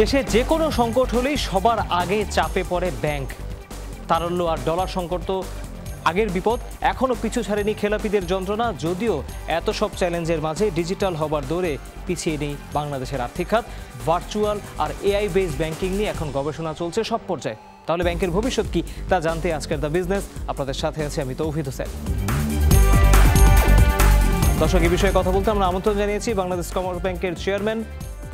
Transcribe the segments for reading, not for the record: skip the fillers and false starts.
দেশে যে কোনো সংকট হলেই সবার আগে চাপে পড়ে ব্যাংক। তারল্য আর ডলার সংকট তো আগের বিপদ, এখনো পিছু ছাড়েনি খেলাপিদের যন্ত্রণা। যদিও এত সব চ্যালেঞ্জের মাঝে ডিজিটাল হবার দৌড়ে পিছিয়ে নেই বাংলাদেশের আর্থিক খাত। ভার্চুয়াল আর এআই বেসড ব্যাংকিং নিয়ে এখন গবেষণা চলছে সব পর্যায়ে। তাহলে ব্যাংকের ভবিষ্যৎ কি তা জানতে আজকের দ্য বিজনেস আপনাদের সাথে আছে আমি তৌহিদ হোসেন। দর্শক, এই বিষয়ে কথা বলতে আমরা আমন্ত্রণ জানিয়েছি বাংলাদেশ কমার্স ব্যাংকের chairman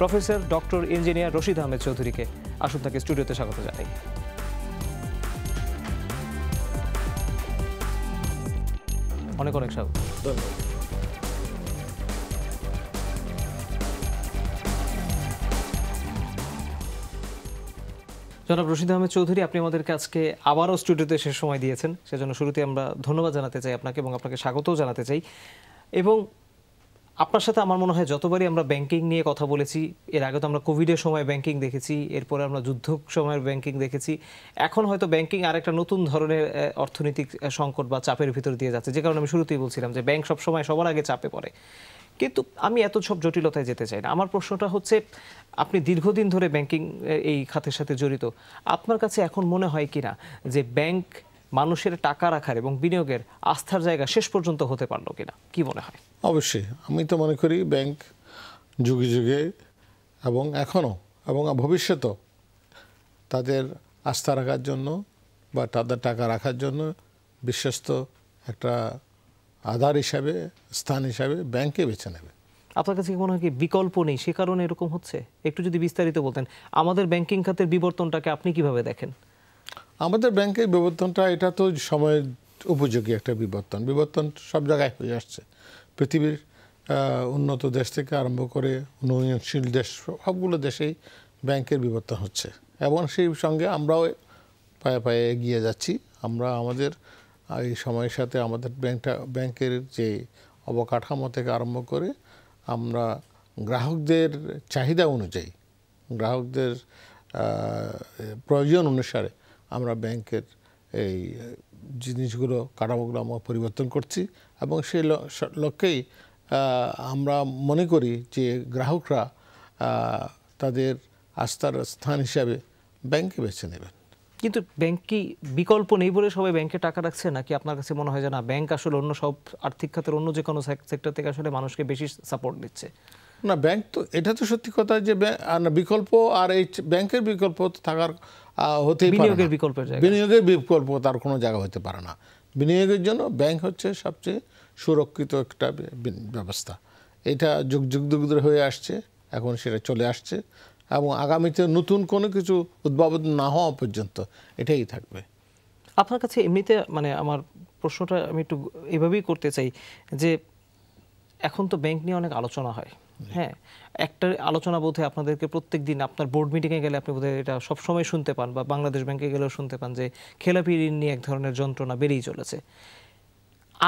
professor doctor engineer Rashid Ahmed চৌধুরীকে। আসুন তাকে স্টুডিওতে স্বাগত জানাই। অনেক অনেক স্বাগত। ধন্যবাদ। জনাব রশিদ আহমেদ চৌধুরী, আপনি আমাদেরকে আজকে আবারও স্টুডিওতে শেষ সময় দিয়েছেন, সেজন্য শুরুতে আমরা ধন্যবাদ জানাতে চাই আপনাকে এবং আপনাকে স্বাগতও জানাতে চাই। এবং আপনার সাথে আমার মনে হয় যতবারই আমরা ব্যাংকিং নিয়ে কথা বলেছি, এর আগে তো আমরা কোভিডের সময় ব্যাংকিং দেখেছি, এরপরে আমরা যুদ্ধ সময়ের ব্যাংকিং দেখেছি, এখন হয়তো ব্যাংকিং আরেকটা নতুন ধরনের অর্থনৈতিক সংকট বা চাপের ভিতর দিয়ে যাচ্ছে, যে কারণে আমি শুরুতেই বলছিলাম যে ব্যাংক সবসময় সবার আগে চাপে পড়ে। কিন্তু আমি এত সব জটিলতায় যেতে চাই না। আমার প্রশ্নটা হচ্ছে, আপনি দীর্ঘদিন ধরে ব্যাংকিং এই খাতের সাথে জড়িত, আপনার কাছে এখন মনে হয় কিনা যে ব্যাংক মানুষের টাকা রাখার এবং বিনিয়োগের আস্থার জায়গা শেষ পর্যন্ত হতে পারলো কিনা, কি মনে হয়? অবশ্যই আমি তো মনে করি ব্যাংক যুগে যুগে এবং এখনও এবং ভবিষ্যতেও তাদের আস্থা রাখার জন্য বা তাদের টাকা রাখার জন্য বিশ্বস্ত একটা আধার হিসাবে, স্থান হিসাবে ব্যাংকে বেছে নেবে। আপনার কাছে মনে হয় কি বিকল্প নেই, সে কারণে এরকম হচ্ছে? একটু যদি বিস্তারিত বলতেন। আমাদের ব্যাংকিং খাতের বিবর্তনটাকে আপনি কিভাবে দেখেন? আমাদের ব্যাংকের বিবর্তনটা এটা তো সময়ের উপযোগী একটা বিবর্তন সব জায়গায় হয়ে আসছে। পৃথিবীর উন্নত দেশ থেকে আরম্ভ করে উন্নয়নশীল দেশ সবগুলো দেশেই ব্যাংকের বিবর্তন হচ্ছে এবং সেই সঙ্গে আমরাও পায়ে পায়ে এগিয়ে যাচ্ছি। আমরা আমাদের এই সময়ের সাথে আমাদের ব্যাংকের যে অবকাঠামো থেকে আরম্ভ করে আমরা গ্রাহকদের চাহিদা অনুযায়ী, গ্রাহকদের প্রয়োজন অনুসারে আমরা ব্যাংকের এই জিনিসগুলো, কাঠামোগুলো আমরা পরিবর্তন করছি এবং সেই লক্ষ্যেই আমরা মনে করি যে গ্রাহকরা তাদের আস্থার স্থান হিসাবে ব্যাংকে বেছে নেবেন। কিন্তু ব্যাংক কি বিকল্প নেই বলে সবাই ব্যাংকে টাকা রাখছে, নাকি আপনার কাছে মনে হয় যে না, ব্যাংক আসলে অন্য সব আর্থিক খাতের অন্য যে কোনো সেক্টর থেকে আসলে মানুষকে বেশি সাপোর্ট দিচ্ছে? না, ব্যাংক তো এটা তো সত্যি কথা যে বিকল্প, আর এই ব্যাংকের বিকল্প থাকার হতেই পারে না। বিনিয়োগের বিকল্প তার কোনো জায়গা হতে পারে না। বিনিয়োগের জন্য ব্যাংক হচ্ছে সবচেয়ে সুরক্ষিত একটা ব্যবস্থা। এটা যুগ যুগ ধরে হয়ে আসছে, এখন সেটা চলে আসছে এবং আগামীতে নতুন কোনো কিছু উদ্ভাবন না হওয়া পর্যন্ত এটাই থাকবে। আপনার কাছে এমনিতে মানে আমার প্রশ্নটা আমি একটু এভাবেই করতে চাই যে এখন তো ব্যাংক নিয়ে অনেক আলোচনা হয়। হ্যাঁ, একটা আলোচনা বোধহয় আপনাদেরকে প্রত্যেক দিন আপনার বোর্ড মিটিংয়ে গেলে আপনি বোধহয় এটা সবসময় শুনতে পান, বা বাংলাদেশ ব্যাংকে গেলেও শুনতে পান যে খেলাপি ঋণ নিয়ে এক ধরনের যন্ত্রণা বেড়েই চলেছে।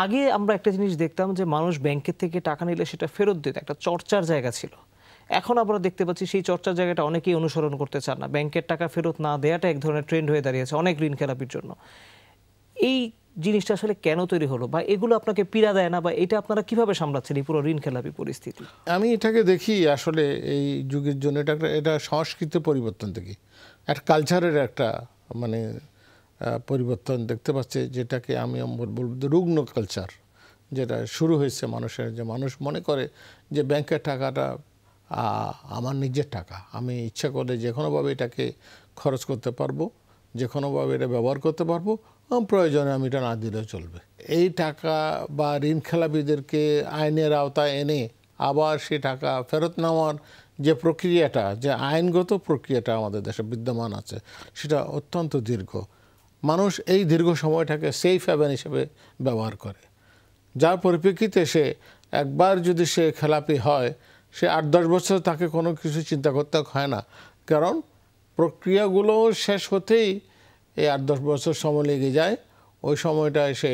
আগে আমরা একটা জিনিস দেখতাম যে মানুষ ব্যাংকের থেকে টাকা নিলে সেটা ফেরত দিত, একটা চর্চার জায়গা ছিল। এখন আমরা দেখতে পাচ্ছি সেই চর্চার জায়গাটা অনেকেই অনুসরণ করতে চান না। ব্যাংকের টাকা ফেরত না দেওয়াটা এক ধরনের ট্রেন্ড হয়ে দাঁড়িয়েছে অনেক ঋণ খেলাপির জন্য। এই জিনিসটা আসলে কেন তৈরি হলো, বা এগুলো আপনাকে পীড়া দেয় না, বা এটা আপনারা কিভাবে সামলাচ্ছেন এই পুরো ঋণ খেলাপি পরিস্থিতি? আমি এটাকে দেখি আসলে এই যুগের জন্য এটা সংস্কৃতি পরিবর্তন থেকে একটা কালচারের একটা মানে পরিবর্তন দেখতে পাচ্ছে, যেটাকে আমি বলবো রুগ্ন কালচার, যেটা শুরু হয়েছে মানুষের, যে মানুষ মনে করে যে ব্যাংকের টাকাটা আমার নিজের টাকা, আমি ইচ্ছা করলে যে কোনোভাবে এটাকে খরচ করতে পারবো, যে কোনোভাবে এটা ব্যবহার করতে পারবো, প্রয়োজনে আমি এটা না দিলেও চলবে। এই টাকা বা ঋণ খেলাপিদেরকে আইনের আওতায় এনে আবার সে টাকা ফেরত নেওয়ার যে প্রক্রিয়াটা, যে আইনগত প্রক্রিয়াটা আমাদের দেশে বিদ্যমান আছে, সেটা অত্যন্ত দীর্ঘ। মানুষ এই দীর্ঘ সময়টাকে সেফ হ্যাভেন হিসেবে ব্যবহার করে, যার পরিপ্রেক্ষিতে সে একবার যদি সে খেলাপি হয়, সে 8-10 বছর তাকে কোনো কিছু চিন্তা করতে হয় না, কারণ প্রক্রিয়াগুলো শেষ হতেই এই 8-10 বছর সময় লেগে যায়। ওই সময়টায় সে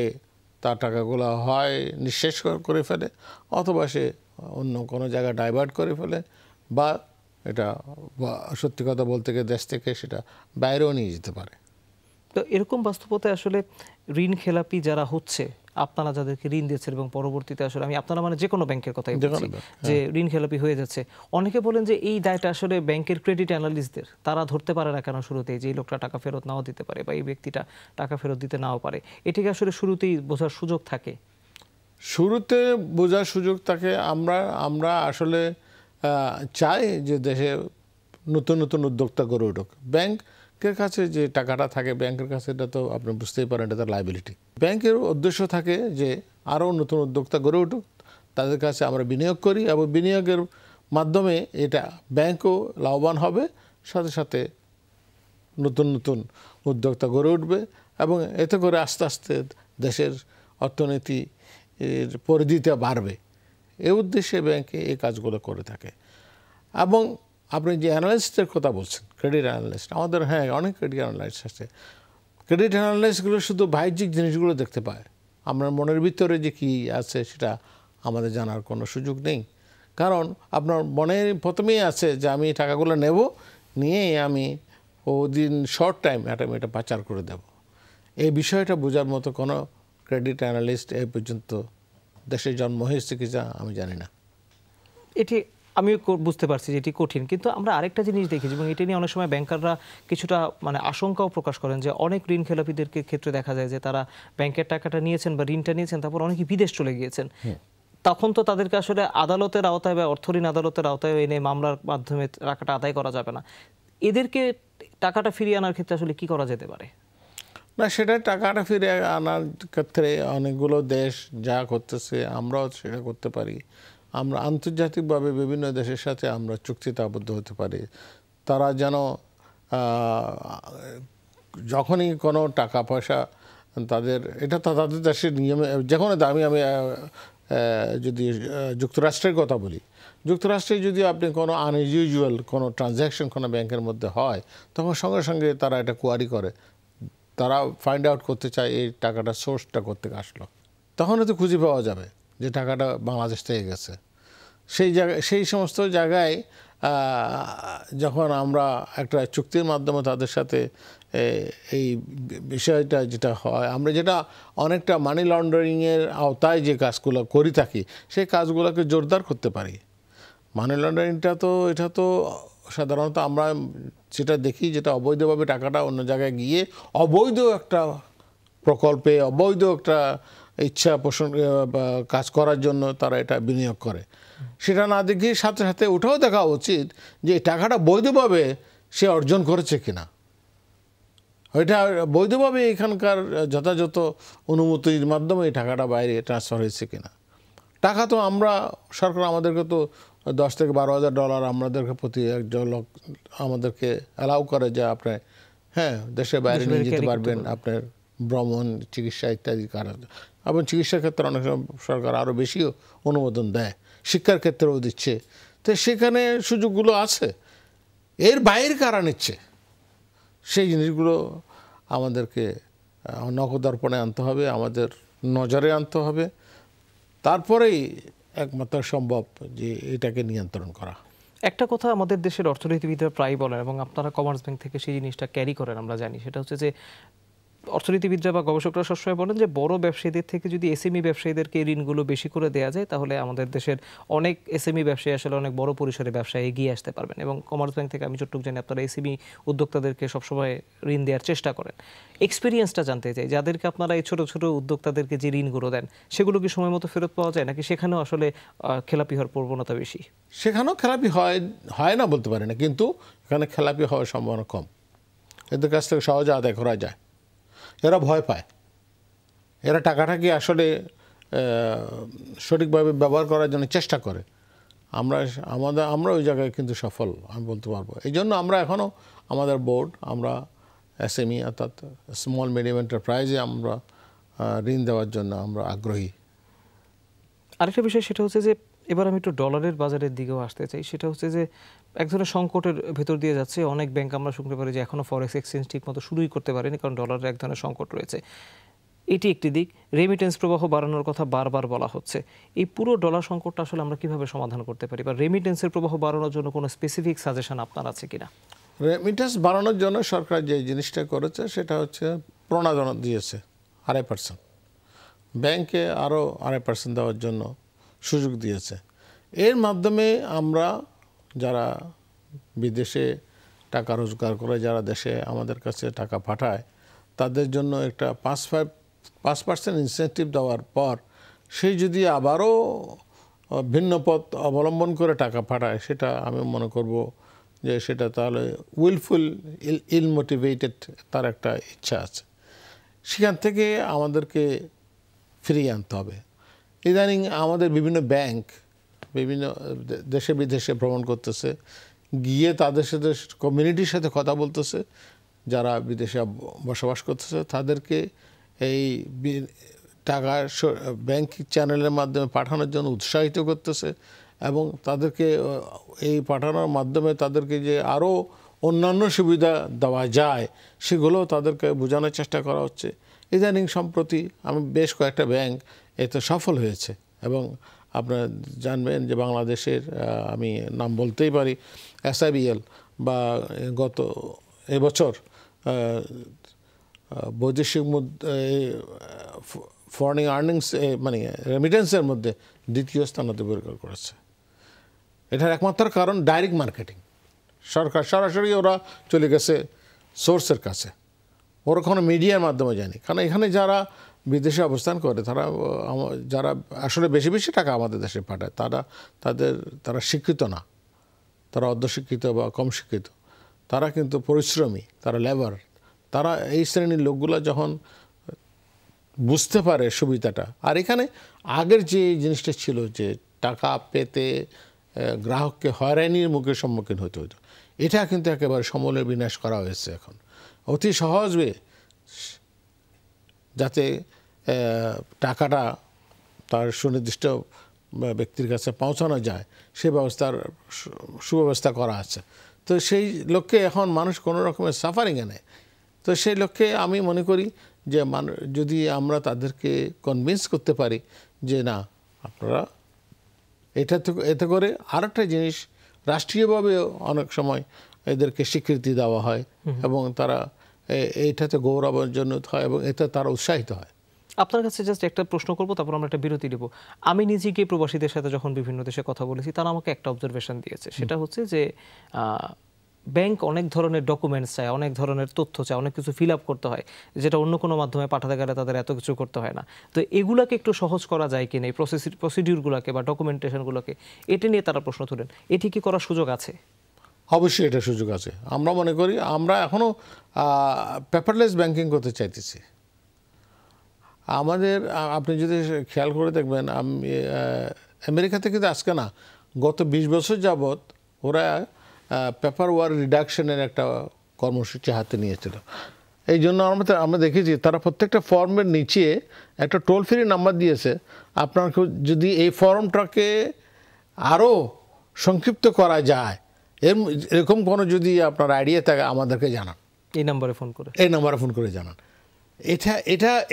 তার টাকাগুলো হয় নিঃশেষ করে ফেলে, অথবা সে অন্য কোনো জায়গায় ডাইভার্ট করে ফেলে, বা এটা সত্যি কথা বলতে গিয়ে দেশ থেকে সেটা বাইরেও নিয়ে যেতে পারে। তো এরকম বাস্তবতায় আসলে ঋণ খেলাপি যারা হচ্ছে, আপনারা যাদেরকে ঋণ দিয়েছেন এবং পরবর্তীতে আসলে আমি আপনারা মানে যে কোনো ব্যাংকের কথাই যে কোনো বলছি, ব্যাংক, যে ঋণ খেলাপি হয়ে যাচ্ছে, অনেকে বলেন যে এই দায়টা আসলে ব্যাংকের ক্রেডিট অ্যানালিস্টদের, তারা ধরতে পারে না কেন শুরুতেই যে এই লোকটা টাকা ফেরত নাও দিতে পারে বা এই ব্যক্তিটা টাকা ফেরত দিতে নাও পারে, এটাকে আসলে শুরুতেই বোঝার সুযোগ থাকে? শুরুতে বোঝার সুযোগ থাকে। আমরা আসলে চাই যে দেশে নতুন নতুন উদ্যোক্তা গড়ে উঠুক। ব্যাংকের কাছে যে টাকাটা থাকে, ব্যাংকের কাছে এটা তো আপনি বুঝতেই পারেন, এটা তার লাইবিলিটি। ব্যাংকের উদ্দেশ্য থাকে যে আরও নতুন উদ্যোক্তা গড়ে উঠুক, তাদের কাছে আমরা বিনিয়োগ করি এবং বিনিয়োগের মাধ্যমে এটা ব্যাংকও লাভবান হবে, সাথে সাথে নতুন নতুন উদ্যোক্তা গড়ে উঠবে এবং এতে করে আস্তে আস্তে দেশের অর্থনীতি এর পরিধিটা বাড়বে। এই উদ্দেশ্যে ব্যাংকে এই কাজগুলো করে থাকে। এবং আপনি যে অ্যানালিস্টের কথা বলছেন, ক্রেডিট অ্যানালিস্ট, আমাদের অনেক ক্রেডিট অ্যানালিস্ট আছে। ক্রেডিট অ্যানালিস্টগুলো শুধু বাহ্যিক জিনিসগুলো দেখতে পায়, আমরা মনের ভিতরে যে কি আছে সেটা আমাদের জানার কোনো সুযোগ নেই। কারণ আপনার মনের প্রথমেই আছে যে আমি টাকাগুলো নেব, নিয়ে আমি ওদিন শর্ট টাইম এটা পাচার করে দেব। এই বিষয়টা বোঝার মতো কোনো ক্রেডিট অ্যানালিস্ট এই পর্যন্ত দেশে জন্ম হয়েছে কি যা আমি জানি না। এটি আমিও বুঝতে পারছি যে এটি কঠিন, কিন্তু আমরা আরেকটা জিনিস দেখেছি এবং এটা নিয়ে অনেক সময় ব্যাংকাররা কিছুটা মানে আশঙ্কাও প্রকাশ করেন যে অনেক ঋণ খেলাপিদেরকে ক্ষেত্রে দেখা যায় যে তারা ব্যাংকের টাকাটা নিয়েছেন বা ঋণটা নিয়েছেন, তারপর অনেকে বিদেশ চলে গিয়েছেন। তখন তো তাদেরকে আসলে আদালতের আওতায় বা অর্থঋণ আদালতের আওতায় এনে মামলার মাধ্যমে টাকাটা আদায় করা যাবে না। এদেরকে টাকাটা ফিরিয়ে আনার ক্ষেত্রে আসলে কি করা যেতে পারে? না, সেটা টাকাটা ফিরে আনার ক্ষেত্রে অনেকগুলো দেশ যা করতেছে আমরাও সেটা করতে পারি। আমরা আন্তর্জাতিকভাবে বিভিন্ন দেশের সাথে আমরা চুক্তিতে আবদ্ধ হতে পারি। তারা যেন যখনই কোনো টাকা পয়সা তাদের, এটা তাদের দেশের নিয়মে, যখন আমি যদি যুক্তরাষ্ট্রের কথা বলি, যুক্তরাষ্ট্রে যদি আপনি কোনো আনইউজুয়াল কোনো ট্রানজ্যাকশন কোনো ব্যাংকের মধ্যে হয়, তখন সঙ্গে সঙ্গে তারা এটা কোয়ারি করে, তারা ফাইন্ড আউট করতে চায় এই টাকাটা সোর্সটা করতে আসলো। তখন তো খুঁজে পাওয়া যাবে যে টাকাটা বাংলাদেশ থেকে গেছে। সেই সমস্ত জায়গায় যখন আমরা একটা চুক্তির মাধ্যমে তাদের সাথে এই বিষয়টা যেটা হয়, আমরা যেটা অনেকটা মানি লন্ডারিংয়ের আওতায় যে কাজগুলো করি থাকি, সেই কাজগুলোকে জোরদার করতে পারি। মানি লন্ডারিংটা তো এটা তো সাধারণত আমরা যেটা দেখি, যেটা অবৈধভাবে টাকাটা অন্য জায়গায় গিয়ে অবৈধ একটা প্রকল্পে, অবৈধ একটা ইচ্ছা পোষণ কাজ করার জন্য তারা এটা বিনিয়োগ করে, সেটা না দেখে সাথে সাথে ওটাও দেখা উচিত যে এই টাকাটা বৈধভাবে সে অর্জন করেছে কিনা, ওইটা বৈধভাবে এখানকার যথাযথ অনুমতির মাধ্যমে এই টাকাটা বাইরে ট্রান্সফার হয়েছে কিনা। টাকা তো আমরা, সরকার আমাদেরকে তো $10,000 থেকে $12,000 আমাদেরকে প্রতি একজন লোক আমাদেরকে অ্যালাউ করে যে আপনি দেশের বাইরে নিয়ে যেতে পারবেন আপনার ভ্রমণ, চিকিৎসা ইত্যাদি কারণ। এবং চিকিৎসার ক্ষেত্রে অনেক সরকার আরও বেশিও অনুমোদন দেয়, শিক্ষার ক্ষেত্রেও দিচ্ছে। তো সেখানে সুযোগগুলো আছে। এর বাইরে কারা নিচ্ছে সেই জিনিসগুলো আমাদেরকে নখদর্পণে আনতে হবে, আমাদের নজরে আনতে হবে। তারপরেই একমাত্র সম্ভব যে এটাকে নিয়ন্ত্রণ করা। একটা কথা আমাদের দেশের অর্থনীতিবিদরা প্রায় বলেন এবং আপনারা কমার্স ব্যাংক থেকে সেই জিনিসটা ক্যারি করেন আমরা জানি, সেটা হচ্ছে যে অর্থনীতিবিদরা বা গবেষকরা সবসময় বলেন যে বড় ব্যবসায়ীদের থেকে যদি এসএমই ব্যবসায়ীদেরকে ঋণগুলো বেশি করে দেওয়া যায়, তাহলে আমাদের দেশের অনেক এসএমই ব্যবসায়ী আসলে অনেক বড় পরিসরে ব্যবসায় এগিয়ে আসতে পারবেন। এবং কমার্স ব্যাংক থেকে আমি যতটুকু জানি আপনারা এসএমই উদ্যোক্তাদেরকে সবসময় ঋণ দেওয়ার চেষ্টা করেন। এক্সপিরিয়েন্সটা জানতে চাই, যাদেরকে আপনারা এই ছোট ছোট উদ্যোক্তাদেরকে যে ঋণগুলো দেন, সেগুলো কি সময় মতো ফেরত পাওয়া যায়, নাকি সেখানেও আসলে খেলাপি হওয়ার প্রবণতা বেশি? সেখানেও খেলাপি হয় না বলতে পারি না, কিন্তু এখানে খেলাপি হওয়ার সম্ভাবনা কম। এদের কাছ থেকে সহজে আদায় করা যায়। এরা ভয় পায়, এরা টাকাটাকে আসলে সঠিকভাবে ব্যবহার করার জন্য চেষ্টা করে। আমরা ওই জায়গায় কিন্তু সফল আমি বলতে পারবো। এই জন্য আমরা এখনও আমাদের বোর্ড, আমরা এসএমই অর্থাৎ স্মল মিডিয়াম এন্টারপ্রাইজে আমরা ঋণ দেওয়ার জন্য আমরা আগ্রহী। আরেকটা বিষয় সেটা হচ্ছে যে এবার আমি একটু ডলারের বাজারের দিকেও আসতে চাই। সেটা হচ্ছে যে এক ধরনের সংকটের ভেতর দিয়ে যাচ্ছে অনেক ব্যাংক, আমরা শুনতে পারি যে এখনও ফরেক্স এক্সচেঞ্জ ঠিক মতো শুরুই করতে পারেনি, কারণ ডলারের এক ধরনের সংকট রয়েছে। এটি একটি দিক। রেমিটেন্স প্রবাহ বাড়ানোর কথা বারবার বলা হচ্ছে। এই পুরো ডলার সংকটটা আসলে আমরা কিভাবে সমাধান করতে পারি, বা রেমিটেন্সের প্রবাহ বাড়ানোর জন্য কোনো স্পেসিফিক সাজেশন আপনার আছে কিনা? রেমিটেন্স বাড়ানোর জন্য সরকার যে জিনিসটা করেছে সেটা হচ্ছে প্রণোদনা দিয়েছে 2.5%। ব্যাংকে আরও 2.5% দেওয়ার জন্য সুযোগ দিয়েছে। এর মাধ্যমে আমরা যারা বিদেশে টাকা রোজগার করে, যারা দেশে আমাদের কাছে টাকা পাঠায়, তাদের জন্য একটা 5% ইনসেন্টিভ দেওয়ার পর সেই যদি আবারও ভিন্ন পথ অবলম্বন করে টাকা পাঠায়, সেটা আমি মনে করব যে সেটা তাহলে উইলফুল ইলমোটিভেটেড, তার একটা ইচ্ছা আছে। সেখান থেকে আমাদেরকে ফিরিয়ে আনতে হবে। ইদানিং আমাদের বিভিন্ন ব্যাংক বিভিন্ন দেশে বিদেশে ভ্রমণ করতেছে, গিয়ে তাদের সাথে কমিউনিটির সাথে কথা বলতেছে, যারা বিদেশে বসবাস করতেছে তাদেরকে এই টাকা ব্যাংক চ্যানেলের মাধ্যমে পাঠানোর জন্য উৎসাহিত করতেছে, এবং তাদেরকে এই পাঠানোর মাধ্যমে তাদেরকে যে আরও অন্যান্য সুবিধা দেওয়া যায় সেগুলো তাদেরকে বোঝানোর চেষ্টা করা হচ্ছে। ইদানিং সম্প্রতি আমি বেশ কয়েকটা ব্যাংক এতে সফল হয়েছে, এবং আপনারা জানবেন যে বাংলাদেশের আমি নাম বলতেই পারি, SIBL বা গত এবছর বৈদেশিক ফরেন আর্নিংস মানে রেমিটেন্সের মধ্যে দ্বিতীয় স্থান অধিকার করেছে। এটার একমাত্র কারণ ডাইরেক্ট মার্কেটিং। সরকার সরাসরি ওরা চলে গেছে সোর্সের কাছে, ওরা কোনো মিডিয়ার মাধ্যমে যায়নি। কারণ এখানে যারা বিদেশে অবস্থান করে যারা আসলে বেশি বেশি টাকা আমাদের দেশে পাঠায়, তারা শিক্ষিত না, তারা অর্ধশিক্ষিত বা কম শিক্ষিত, তারা কিন্তু পরিশ্রমী, তারা লেবার। তারা এই শ্রেণীর লোকগুলো যখন বুঝতে পারে সুবিধাটা, আর এখানে আগের যে জিনিসটা ছিল যে টাকা পেতে গ্রাহককে হয়রানির মুখের সম্মুখীন হতে হতো, এটা কিন্তু একেবারে সমূলে বিনাশ করা হয়েছে। এখন অতি সহজে যাতে টাকাটা তার সুনির্দিষ্ট ব্যক্তির কাছে পৌঁছানো যায় সে ব্যবস্থার সুব্যবস্থা করা আছে। তো সেই লক্ষ্যে এখন মানুষ কোনো রকমের সাফারিংয়ে নেয়। তো সেই লক্ষ্যে আমি মনে করি যে যদি আমরা তাদেরকে কনভিন্স করতে পারি যে না, আপনারা এতে করে আরেকটা জিনিস রাষ্ট্রীয়ভাবে অনেক সময় এদেরকে স্বীকৃতি দেওয়া হয়, এবং তারা এইটাতে গৌরবান্বিত হয়, এবং এতে তারা উৎসাহিত হয়। আপনার কাছে জাস্ট একটা প্রশ্ন করবো, তারপর আমরা একটা বিরতি দেব। আমি নিজে গিয়ে প্রবাসীদের সাথে যখন বিভিন্ন দেশে কথা বলেছি, তারা আমাকে একটা অবজারভেশন দিয়েছে, সেটা হচ্ছে যে ব্যাংক অনেক ধরনের ডকুমেন্টস চায়, অনেক ধরনের তথ্য চায়, অনেক কিছু ফিল আপ করতে হয়, যেটা অন্য কোনো মাধ্যমে পাঠাতে গেলে তাদের এত কিছু করতে হয় না। তো এগুলাকে একটু সহজ করা যায় কিনা, এই প্রসিডিউরগুলোকে বা ডকুমেন্টেশনগুলোকে, এটা নিয়ে তারা প্রশ্ন তোলেন। এটি কি করার সুযোগ আছে? অবশ্যই এটা সুযোগ আছে। আমরা মনে করি আমরা এখনও পেপারলেস ব্যাংকিং করতে চাইতেছি। আমাদের আপনি যদি খেয়াল করে দেখবেন, আমি আমেরিকাতে কিন্তু আজকে না, গত 20 বছর যাবৎ ওরা পেপার ওয়ার্ক রিডাকশনের একটা কর্মসূচি হাতে নিয়েছিল। এই জন্য আমরা দেখেছি তারা প্রত্যেকটা ফর্মের নিচে একটা টোল ফ্রি নাম্বার দিয়েছে। আপনার যদি এই ফর্মটাকে আরও সংক্ষিপ্ত করা যায়, এরকম কোনো যদি আপনার আইডিয়া থাকে আমাদেরকে জানান, এই নাম্বারে ফোন করে জানান।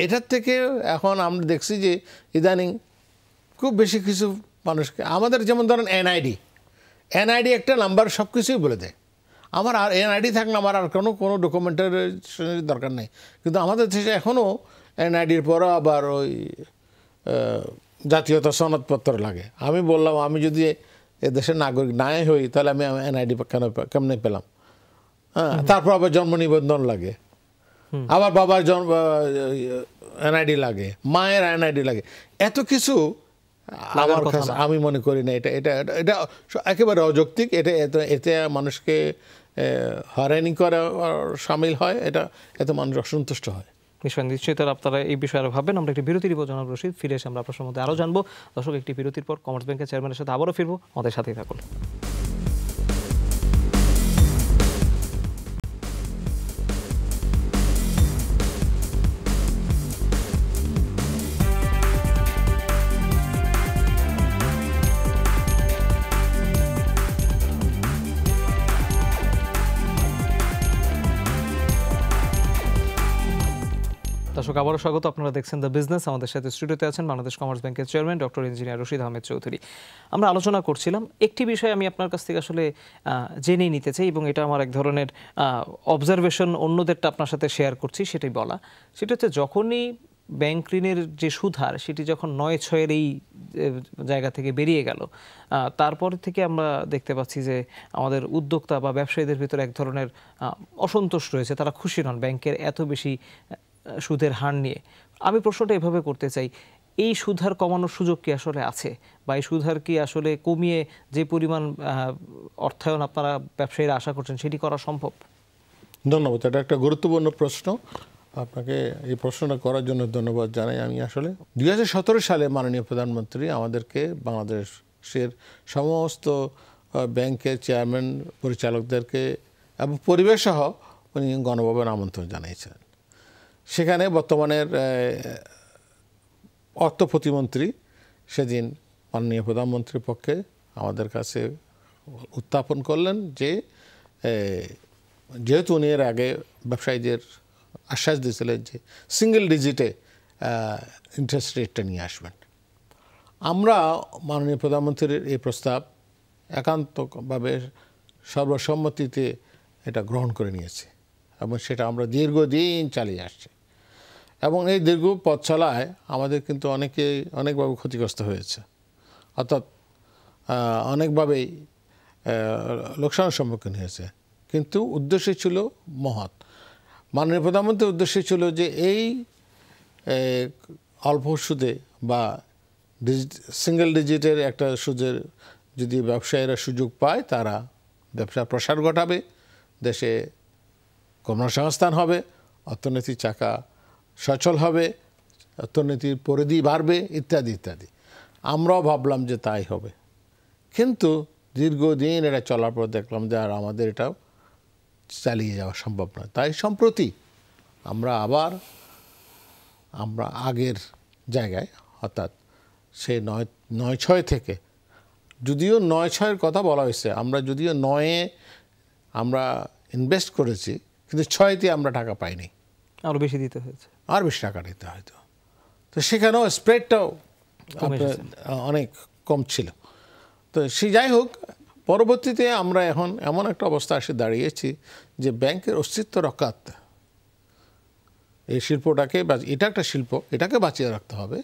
এটার থেকে এখন আমরা দেখছি যে ইদানিং খুব বেশি কিছু মানুষকে, আমাদের যেমন ধরেন এনআইডি একটা নাম্বার সব কিছুই বলে দেয়। আমার আর এনআইডি থাকলে আমার আর কোনো ডকুমেন্টের দরকার নেই। কিন্তু আমাদের দেশে এখনও এনআইডির পরে আবার ওই জাতীয়তা সনদপত্র লাগে। আমি বললাম, আমি যদি এদেশের নাগরিক নাই হই তাহলে আমি এনআইডি কেমনে পেলাম? হ্যাঁ, তারপর আবার জন্ম নিবন্ধন লাগে, আবার বাবার এনআইডি লাগে, মায়ের এনআইডি লাগে, এত কিছু আমার কাছে আমি মনে করি না এটা এটা এটা একেবারে অযৌক্তিক। এতে মানুষকে হয়রানি করা সামিল হয়, এতে মানুষ অসন্তুষ্ট হয়। নিশ্চয়ই তারা আপনারা এই বিষয়ে আরো ভাববেন। আমরা একটি বিরতি দিব জনাব রশিদ, ফিরে এসে আমরা আপনার সম্বন্ধে আরো জানবো। দর্শক, একটি বিরতির পর কমার্স ব্যাংকের চেয়ারম্যানের সাথে আবারও ফিরবো, আমাদের সাথেই থাকুন। দর্শক, আবারও স্বাগত। আপনারা দেখছেন দ্য বিজনেস। আমাদের সাথে স্টুডিওতে আছেন বাংলাদেশ কমার্স ব্যাংকের chairman doctor engineer Rashid Ahmed Chowdhury. আমরা আলোচনা করছিলাম একটি বিষয়, আমি আপনার কাছ থেকে আসলে জেনে নিতে চাই, এবং এটা আমার এক ধরনের অবজারভেশন, অন্যদেরটা আপনার সাথে শেয়ার করছি, সেটাই বলা। সেটা হচ্ছে, যখনই ব্যাংক ঋণের যে সুদহার সেটি যখন 9-6-এর এই জায়গা থেকে বেরিয়ে গেল, তারপর থেকে আমরা দেখতে পাচ্ছি যে আমাদের উদ্যোক্তা বা ব্যবসায়ীদের ভিতরে এক ধরনের অসন্তোষ রয়েছে, তারা খুশি নন ব্যাংকের এত বেশি সুদের হার নিয়ে। আমি প্রশ্নটা এভাবে করতে চাই, এই সুদহার কমানোর সুযোগ কি আসলে আছে, বা এই সুদহার কি আসলে কমিয়ে যে পরিমাণ অর্থায়ন আপনারা ব্যবসায়ীরা আশা করছেন সেটি করা সম্ভব? ধন্যবাদ, এটা একটা গুরুত্বপূর্ণ প্রশ্ন। আপনাকে এই প্রশ্নটা করার জন্য ধন্যবাদ জানাই। আমি আসলে 2017 সালে মাননীয় প্রধানমন্ত্রী আমাদেরকে বাংলাদেশের সমস্ত ব্যাংকের চেয়ারম্যান পরিচালকদেরকে এবং পরিবেশ সহ উনি গণভবন আমন্ত্রণ জানিয়েছিলেন। সেখানে বর্তমানের অর্থ প্রতিমন্ত্রী সেদিন মাননীয় প্রধানমন্ত্রীর পক্ষে আমাদের কাছে উত্থাপন করলেন যে যেহেতু উনি এর আগে ব্যবসায়ীদের আশ্বাস দিয়েছিলেন যে সিঙ্গেল ডিজিটে ইন্টারেস্ট রেটটা নিয়ে আসবেন, আমরা মাননীয় প্রধানমন্ত্রীর এই প্রস্তাব একান্তভাবে সর্বসম্মতিতে এটা গ্রহণ করে নিয়েছি এবং সেটা আমরা দীর্ঘদিন চালিয়ে আসছি। এবং এই দীর্ঘ পথ চলায় আমাদের কিন্তু অনেকভাবে ক্ষতিগ্রস্ত হয়েছে, অর্থাৎ অনেকভাবেই লোকসানের সম্মুখীন হয়েছে। কিন্তু উদ্দেশ্য ছিল মহৎ। মাননীয় প্রধানমন্ত্রীর উদ্দেশ্য ছিল যে এই অল্প সুদে বা সিঙ্গেল ডিজিটের একটা সুদের যদি ব্যবসায়ীরা সুযোগ পায়, তারা ব্যবসার প্রসার ঘটাবে, দেশে কর্মসংস্থান হবে, অর্থনীতির চাকা সচল হবে, অর্থনীতির পরিধি বাড়বে, ইত্যাদি ইত্যাদি। আমরাও ভাবলাম যে তাই হবে, কিন্তু দীর্ঘদিন এটা চলার পর দেখলাম যে আর আমাদের এটাও চালিয়ে যাওয়া সম্ভব নয়। তাই সম্প্রতি আমরা আবার আগের জায়গায়, অর্থাৎ সেই 9-6 থেকে, যদিও 9-6-এর কথা বলা হয়েছে, আমরা যদিও 9-এ আমরা ইনভেস্ট করেছি, কিন্তু 6-তে আমরা টাকা পাইনি, আরও বেশি দিতে হয়েছে, আর বেশি টাকা দিতে হয়তো। তো সেখানেও স্প্রেডটাও অনেক কম ছিল। তো সে যাই হোক, পরবর্তীতে আমরা এখন এমন একটা অবস্থা এসে দাঁড়িয়েছি যে ব্যাংকের অস্তিত্ব রক্ষার্থে এই শিল্পটাকে, এটা একটা শিল্প, এটাকে বাঁচিয়ে রাখতে হবে।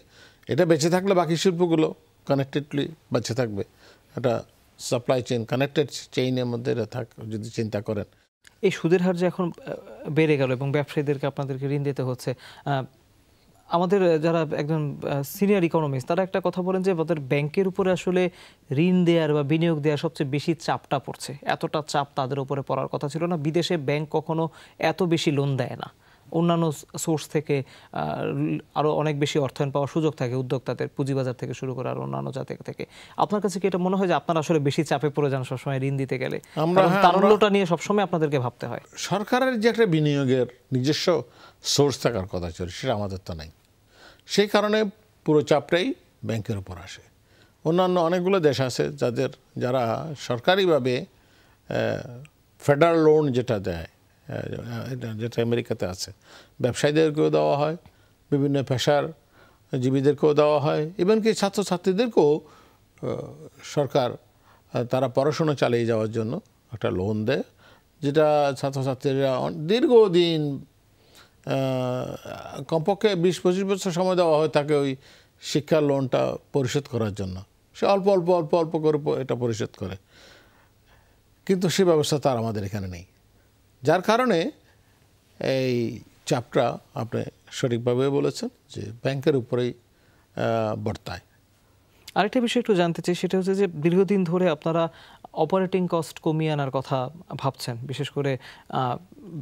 এটা বেঁচে থাকলে বাকি শিল্পগুলো কানেক্টেডলি বেঁচে থাকবে। একটা সাপ্লাই চেইন, কানেক্টেড চেইনের মধ্যে যদি চিন্তা করেন। এই সুদের হার যে এখন বেড়ে গেল এবং ব্যবসায়ীদেরকে আপনাদেরকে ঋণ দিতে হচ্ছে, আমাদের যারা একজন সিনিয়র ইকোনমিস্ট তারা একটা কথা বলেন যে আমাদের ব্যাংকের উপরে আসলে ঋণ দেওয়ার বা বিনিয়োগ দেওয়ার সবচেয়ে বেশি চাপটা পড়ছে। এতটা চাপ তাদের উপরে পড়ার কথা ছিল না। বিদেশে ব্যাংক কখনো এত বেশি লোন দেয় না, অন্যান্য সোর্স থেকে আরও অনেক বেশি অর্থায়ন পাওয়ার সুযোগ থাকে উদ্যোক্তাদের, পুঁজিবাজার থেকে শুরু করে আর অন্যান্য জাতি থেকে। আপনার কাছে কি এটা মনে হয় যে আপনারা আসলে বেশি চাপে পড়ে যান সবসময় ঋণ দিতে গেলে? তারল্যটা নিয়ে সবসময় আপনাদেরকে ভাবতে হয়। সরকারের যে একটা বিনিয়োগের নিজস্ব সোর্স থাকার কথা ছিল, সেটা আমাদের তো নাই। সেই কারণে পুরো চাপটাই ব্যাংকের উপর আসে। অন্যান্য অনেকগুলো দেশ আছে যারা সরকারিভাবে ফেডারেল লোন যেটা দেয়, যেটা আমেরিকাতে আছে, ব্যবসায়ীদেরকেও দেওয়া হয়, বিভিন্ন পেশাজীবীদেরকেও দেওয়া হয়, এমনকি ছাত্রছাত্রীদেরকেও সরকার তারা পড়াশোনা চালিয়ে যাওয়ার জন্য একটা লোন দেয়, যেটা ছাত্রছাত্রীরা দীর্ঘদিন কমপক্ষে 20-25 বছর সময় দেওয়া হয় তাকে ওই শিক্ষার লোনটা পরিশোধ করার জন্য। সে অল্প অল্প অল্প অল্প করে এটা পরিশোধ করে, কিন্তু সে ব্যবস্থা তার আমাদের এখানে নেই। যার কারণে এই চাপটা আপনি সঠিকভাবে বলেছেন যে ব্যাংকের উপরেই বর্তায়। আরেকটা বিষয় একটু জানতে চাই, সেটা হচ্ছে যে দীর্ঘদিন ধরে আপনারা অপারেটিং কস্ট কমিয়ে আনার কথা ভাবছেন, বিশেষ করে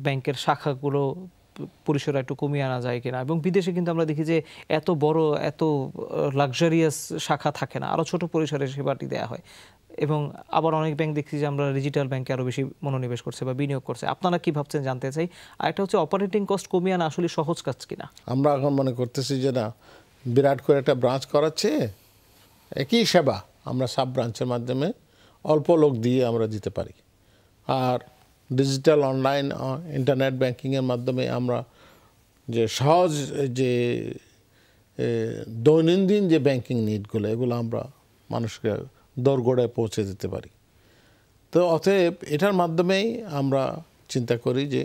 ব্যাংকের শাখাগুলো পরিসর একটু কমিয়ে আনা যায় কিনা। এবং বিদেশে কিন্তু আমরা দেখি যে এত বড়, এত লাক্সারিয়াস শাখা থাকে না, আরও ছোট পরিসরে সেবাটি দেওয়া হয়। এবং আবার অনেক ব্যাংক দেখছি যে আমরা ডিজিটাল ব্যাংকে আরও বেশি মনোনিবেশ করছে বা বিনিয়োগ করছে। আপনারা কি ভাবছেন জানতে চাই। আর একটা হচ্ছে অপারেটিং কস্ট কমিয়ে আনা আসলে সহজ কাজ কিনা। আমরা এখন মনে করতেছি যে না, বিরাট করে একটা ব্রাঞ্চ করাচ্ছে, একই সেবা আমরা সাব ব্রাঞ্চের মাধ্যমে অল্প লোক দিয়ে আমরা দিতে পারি। আর ডিজিটাল অনলাইন ইন্টারনেট ব্যাংকিংয়ের মাধ্যমে আমরা যে সহজ যে দৈনন্দিন যে ব্যাংকিং নিডগুলো, এগুলো আমরা মানুষকে দোরগোড়ায় পৌঁছে দিতে পারি। তো অতএব এটার মাধ্যমেই আমরা চিন্তা করি যে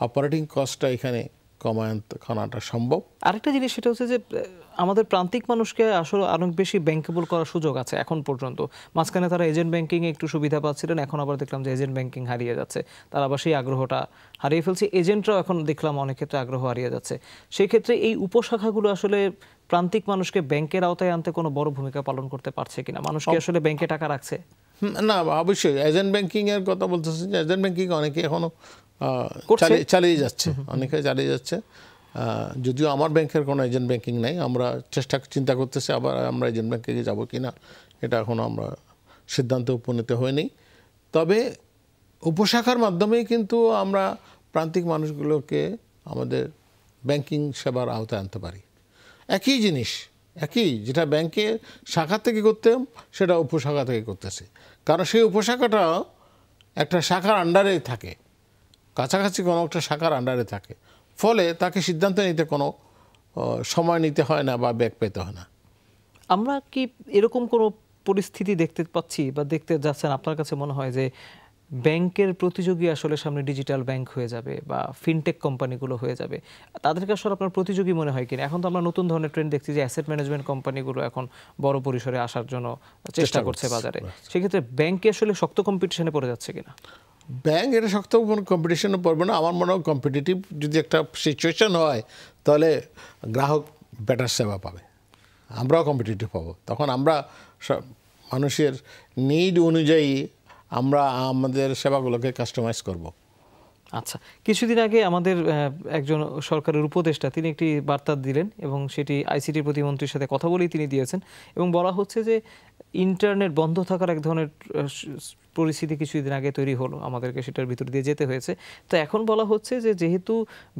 অপারেটিং কস্টটা এখানে কমানোটা সম্ভব। আরেকটা জিনিস সেটা হচ্ছে যে আমাদের প্রান্তিক মানুষকে আসলে অনেক বেশি ব্যাংকেবল করার সুযোগ আছে এখন পর্যন্ত। মাঝখানে তারা এজেন্ট ব্যাংকিংয়ে একটু সুবিধা পাচ্ছিলেন, এখন আবার দেখলাম যে এজেন্ট ব্যাংকিং হারিয়ে যাচ্ছে, তারা আবার সেই আগ্রহটা হারিয়ে ফেলছে। এজেন্টরাও এখন দেখলাম অনেক ক্ষেত্রে আগ্রহ হারিয়ে যাচ্ছে। সেই ক্ষেত্রে এই উপশাখাগুলো আসলে প্রান্তিক মানুষকে ব্যাংকের আওতায় আনতে কোনো বড় ভূমিকা পালন করতে পারছে কিনা? মানুষ কি আসলে ব্যাংকে টাকা রাখছে? না, অবশ্যই এজেন্ট ব্যাংকিং এর কথা বলতেছেন যে এজেন্ট ব্যাংকিং অনেকে এখনো করছে। চালিয়ে যাচ্ছে, অনেকে চালিয়ে যাচ্ছে। যদিও আমার ব্যাংকের কোনো এজেন্ট ব্যাংকিং নাই, আমরা চিন্তা করতেছি আবার আমরা এজেন্ট ব্যাংকিংয়ে যাব কিনা, এটা এখনো আমরা সিদ্ধান্তে উপনীত হয়নি। তবে উপশাখার মাধ্যমেই কিন্তু আমরা প্রান্তিক মানুষগুলোকে আমাদের ব্যাংকিং সেবার আওতায় আনতে পারি। একই জিনিস, একই যেটা ব্যাংকে শাখা থেকে করতাম সেটা উপশাখা থেকে করতেছে, কারণ সেই উপশাখাটা একটা শাখার আন্ডারে থাকে, কাছাকাছি কোনো একটা শাখার আন্ডারে থাকে, ফলে তাকে সিদ্ধান্ত নিতে কোনো সময় নিতে হয় না বা ব্যাগ পেতে হয় না। আমরা কি এরকম কোনো পরিস্থিতি দেখতে পাচ্ছি বা দেখতে যাচ্ছেন? আপনার কাছে মনে হয় যে ব্যাংকের প্রতিযোগী আসলে সামনে ডিজিটাল ব্যাংক হয়ে যাবে বা ফিনটেক কোম্পানিগুলো হয়ে যাবে, তাদেরকে আসলে আপনার প্রতিযোগী মনে হয় কিনা? এখন তো আমরা নতুন ধরনের ট্রেন্ড দেখছি যে অ্যাসেট ম্যানেজমেন্ট কোম্পানিগুলো এখন বড় পরিসরে আসার জন্য চেষ্টা করছে বাজারে। সেক্ষেত্রে ব্যাংকে আসলে শক্ত কম্পিটিশনে পড়ে যাচ্ছে কিনা? ব্যাংক এটা শক্ত কোনো কম্পিটিশনে পড়বে না। আমার মনে হয় কম্পিটিটিভ যদি একটা সিচুয়েশন হয় তাহলে গ্রাহক বেটার সেবা পাবে, আমরাও কম্পিটিটিভ পাবো। তখন আমরা মানুষের নিড অনুযায়ী আমরা আমাদের সেবাগুলোকে কাস্টমাইজ করব। আচ্ছা, কিছুদিন আগে আমাদের একজন সরকারের উপদেষ্টা তিনি একটি বার্তা দিলেন এবং সেটি আইসিটি প্রতিমন্ত্রীর সাথে কথা বলেই তিনি দিয়েছেন, এবং বলা হচ্ছে যে ইন্টারনেট বন্ধ থাকার এক ধরনের পরিস্থিতি কিছুদিন আগে তৈরি হলো, আমাদেরকে সেটার ভিতর দিয়ে যেতে হয়েছে। তো এখন বলা হচ্ছে যে যেহেতু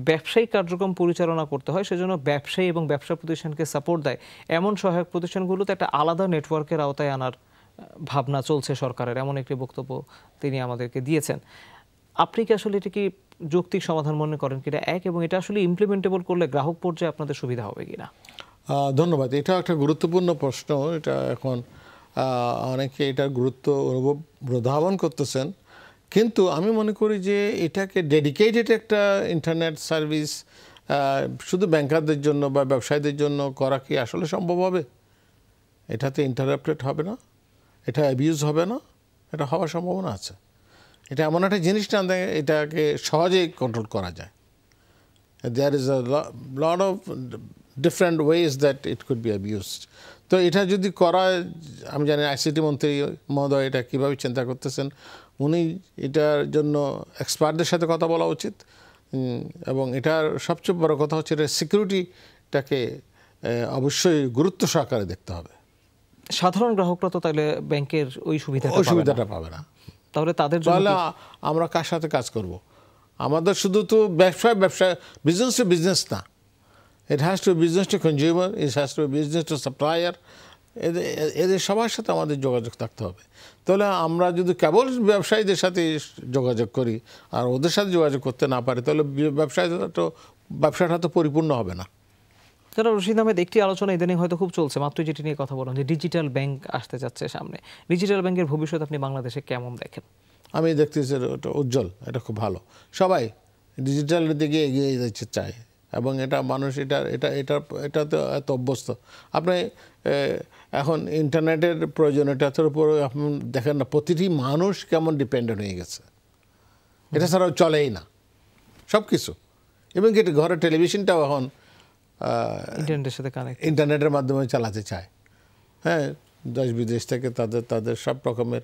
ব্যবসায়িক কার্যক্রম পরিচালনা করতে হয়, সেজন্য ব্যবসায়ী এবং ব্যবসা প্রতিষ্ঠানকে সাপোর্ট দেয় এমন সহায়ক প্রতিষ্ঠানগুলোতে একটা আলাদা নেটওয়ার্কের আওতায় আনার ভাবনা চলছে সরকারের, এমন একটি বক্তব্য তিনি আমাদেরকে দিয়েছেন। আপনি কি আসলে এটা কি যৌক্তিক সমাধান মনে করেন কিনা এক, এবং এটা আসলে ইমপ্লিমেন্টেবল করলে গ্রাহক পর্যায়ে আপনাদের সুবিধা হবে কিনা? ধন্যবাদ। এটা একটা গুরুত্বপূর্ণ প্রশ্ন। এটা এখন অনেকে এটার গুরুত্ব অনুধাবন করতেছেন, কিন্তু আমি মনে করি যে এটাকে ডেডিকেটেড একটা ইন্টারনেট সার্ভিস শুধু ব্যাংকারদের জন্য বা ব্যবসায়ীদের জন্য করা কি আসলে সম্ভব হবে? এটাতে ইন্টারাপ্টেড হবে না, এটা অ্যাবিউজ হবে না, এটা হওয়ার সম্ভাবনা আছে। এটা এমন একটা জিনিস না এটাকে সহজেই কন্ট্রোল করা যায়। There is a lot of different ways that it could be abused. তো এটা যদি করা, আমি জানি আইসিটি মন্ত্রী মহোদয় এটা কীভাবে চিন্তা করতেছেন, উনি এটার জন্য এক্সপার্টদের সাথে কথা বলা উচিত, এবং এটার সবচেয়ে বড় কথা হচ্ছে এটা সিকিউরিটিটাকে অবশ্যই গুরুত্ব সহকারে দেখতে হবে। সাধারণ গ্রাহকরা তো তাহলে ব্যাংকের ওই সুবিধাটা পাবে না, তাহলে তাদের জন্য তাহলে আমরা কার সাথে কাজ করব? আমাদের শুধু তো ব্যবসা বিজনেস টু বিজনেস না, it has to business to consumer, it has to business to supplier. এদের সবার সাথে আমাদের যোগাযোগ থাকতে হবে। তাহলে আমরা যদি কেবল ব্যবসায়ীদের সাথে যোগাযোগ করি আর ওদের সাথে যোগাযোগ করতে না পারি, তাহলে ব্যবসাটা তো পরিপূর্ণ হবে না। জনাব রশিদ আহমেদ, একটি আলোচনা ইদানিং হয়তো খুব চলছে, মাত্র যেটি নিয়ে কথা বললাম, যে ডিজিটাল ব্যাংক আসতে যাচ্ছে সামনে। ডিজিটাল ব্যাংকের ভবিষ্যৎ আপনি বাংলাদেশে কেমন দেখেন? আমি দেখতেছি এটা উজ্জ্বল, এটা খুব ভালো। সবাই ডিজিটালের দিকে এগিয়ে যেতে চায় এবং এটা মানুষ এটাতে এত অভ্যস্ত। আপনি এখন ইন্টারনেটের প্রয়োজনীয়তার উপর আপনি দেখেন না, প্রতিটি মানুষ কেমন ডিপেন্ডেন্ট হয়ে গেছে, এটা ছাড়াও চলেই না সব কিছু। এবং ঘরের টেলিভিশনটাও এখন ইন্টারনেটের সাথে কানেক্ট, ইন্টারনেটের মাধ্যমে চালাতে চায়। হ্যাঁ, দেশ বিদেশ থেকে তাদের সব রকমের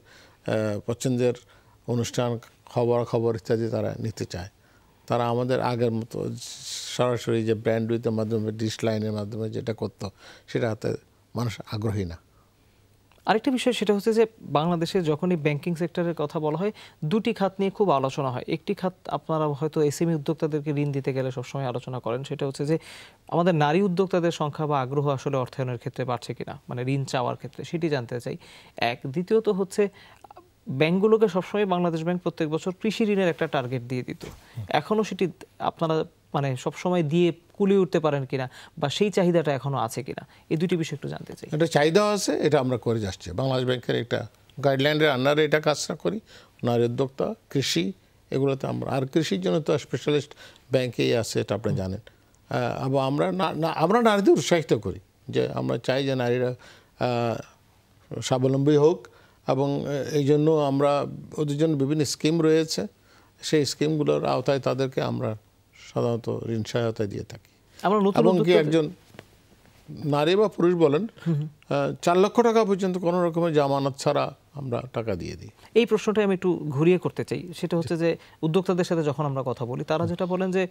পছন্দের অনুষ্ঠান, খবর ইত্যাদি তারা নিতে চায়। তারা আমাদের আগের মতো সরাসরি যে ব্র্যান্ডউইথের মাধ্যমে, ডিশ লাইনের মাধ্যমে যেটা করতো, সেটাতে মানুষ আগ্রহী না। আরেকটা বিষয় সেটা হচ্ছে যে বাংলাদেশে যখনই ব্যাংকিং সেক্টরের কথা বলা হয়, দুটি খাত নিয়ে খুব আলোচনা হয়। একটি খাত আপনারা হয়তো এসএমই উদ্যোক্তাদেরকে ঋণ দিতে গেলে সবসময় আলোচনা করেন, সেটা হচ্ছে যে আমাদের নারী উদ্যোক্তাদের সংখ্যা বা আগ্রহ আসলে অর্থায়নের ক্ষেত্রে বাড়ছে কিনা, মানে ঋণ চাওয়ার ক্ষেত্রে, সেটি জানতে চাই এক। দ্বিতীয়ত হচ্ছে ব্যাংকগুলোকে সবসময় বাংলাদেশ ব্যাংক প্রত্যেক বছর কৃষি ঋণের একটা টার্গেট দিয়ে দিত, এখনও সেটি আপনারা মানে সবসময় দিয়ে কুলিয়ে উঠতে পারেন কিনা, বা সেই চাহিদাটা এখনো আছে কিনা, এই দুটি বিষয় একটু জানতে চাই। এটা চাহিদা আছে, এটা আমরা করে যাচ্ছি। বাংলাদেশ ব্যাংকের একটা গাইডলাইনের আন্ডারে এটা কাজটা করি। নারী উদ্যোক্তা, কৃষি এগুলোতে আমরা, আর কৃষির জন্য তো স্পেশালিস্ট ব্যাংকেই আছে, এটা আপনি জানেন। এবং আমরা নারীদের উৎসাহিত করি, যে আমরা চাই যে নারীরা স্বাবলম্বী হোক, এবং এই জন্য আমরা ওদের জন্য বিভিন্ন স্কিম রয়েছে, সেই স্কিমগুলোর আওতায় তাদেরকে আমরা সাধারণত ঋণ সহায়তা দিয়ে থাকি। এবং কি একজন নারী বা পুরুষ বলেন 4 লক্ষ টাকা পর্যন্ত কোনো রকমের জামানত ছাড়া আমরা টাকা দিয়ে দিই। এই প্রশ্নটাই আমি একটু ঘুরিয়ে করতে চাই, সেটা হচ্ছে যে উদ্যোক্তাদের সাথে যখন আমরা কথা বলি, তারা যেটা বলেন যে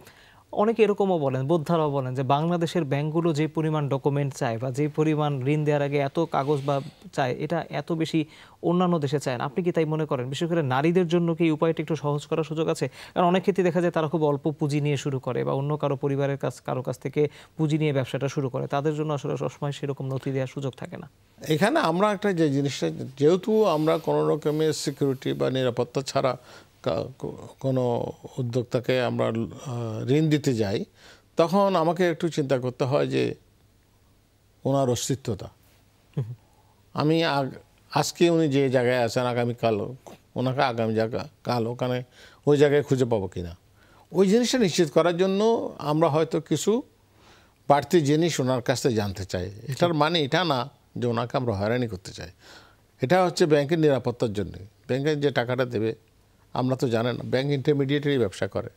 অনেকে এরকমও বলেন, বোদ্ধারাও বলেন যে বাংলাদেশের ব্যাংকগুলো যে পরিমাণ ডকুমেন্ট চায় বা যে পরিমাণ ঋণ দেওয়ার আগে এত কাগজ বা চায়, এটা এত বেশি অন্যান্য দেশে চায় না। আপনি কি তাই মনে করেন? বিশেষ করে নারীদের জন্য কি এই উপায়টা একটু সহজ করার সুযোগ আছে? কারণ অনেক ক্ষেত্রে দেখা যায় তারা খুব অল্প পুঁজি নিয়ে শুরু করে, বা অন্য কারো পরিবারের কারো কাছ থেকে পুঁজি নিয়ে ব্যবসাটা শুরু করে, তাদের জন্য আসলে সবসময় সেরকম নথি দেওয়ার সুযোগ থাকে না। এখানে আমরা একটা যে জিনিসটা, যেহেতু আমরা কোনো রকমের সিকিউরিটি বা নিরাপত্তা ছাড়া কোনো উদ্যোক্তাকে আমরা ঋণ দিতে যাই, তখন আমাকে একটু চিন্তা করতে হয় যে ওনার অস্তিত্বটা। আমি আজকে উনি যে জায়গায় আছেন, আগামীকাল ওনাকে কাল ওখানে ওই জায়গায় খুঁজে পাবো কিনা, ওই জিনিসটা নিশ্চিত করার জন্য আমরা হয়তো কিছু বাড়তি জিনিস ওনার কাছ থেকে জানতে চাই। এটার মানে এটা না যে ওনাকে আমরা হয়রানি করতে চাই, এটা হচ্ছে ব্যাংকের নিরাপত্তার জন্য। ব্যাংকের যে টাকাটা দেবে, আমরা তো জানেন না, ব্যাংক ইন্টারমিডিয়েটারি ব্যবসা করে।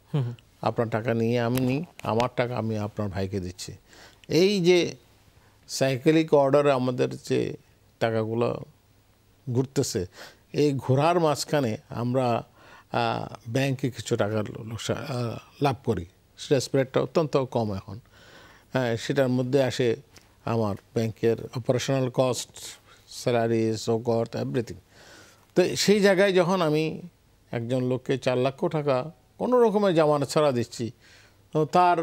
আপনার টাকা নিয়ে আমি নিই, আমার টাকা আমি আপনার ভাইকে দিচ্ছি। এই যে সাইকেলিক অর্ডারে আমাদের যে টাকাগুলো ঘুরতেছে, এই ঘোরার মাঝখানে আমরা ব্যাংকে কিছু টাকা লাভ করি, সেটা স্প্রেডটা অত্যন্ত কম এখন। সেটার মধ্যে আসে আমার ব্যাংকের অপারেশনাল কস্ট, স্যালারিজ, ওগট, এভরিথিং। তো সেই জায়গায় যখন আমি একজন লোককে 4 লক্ষ টাকা কোনো রকমের জামানত ছাড়া দিচ্ছি, তো তার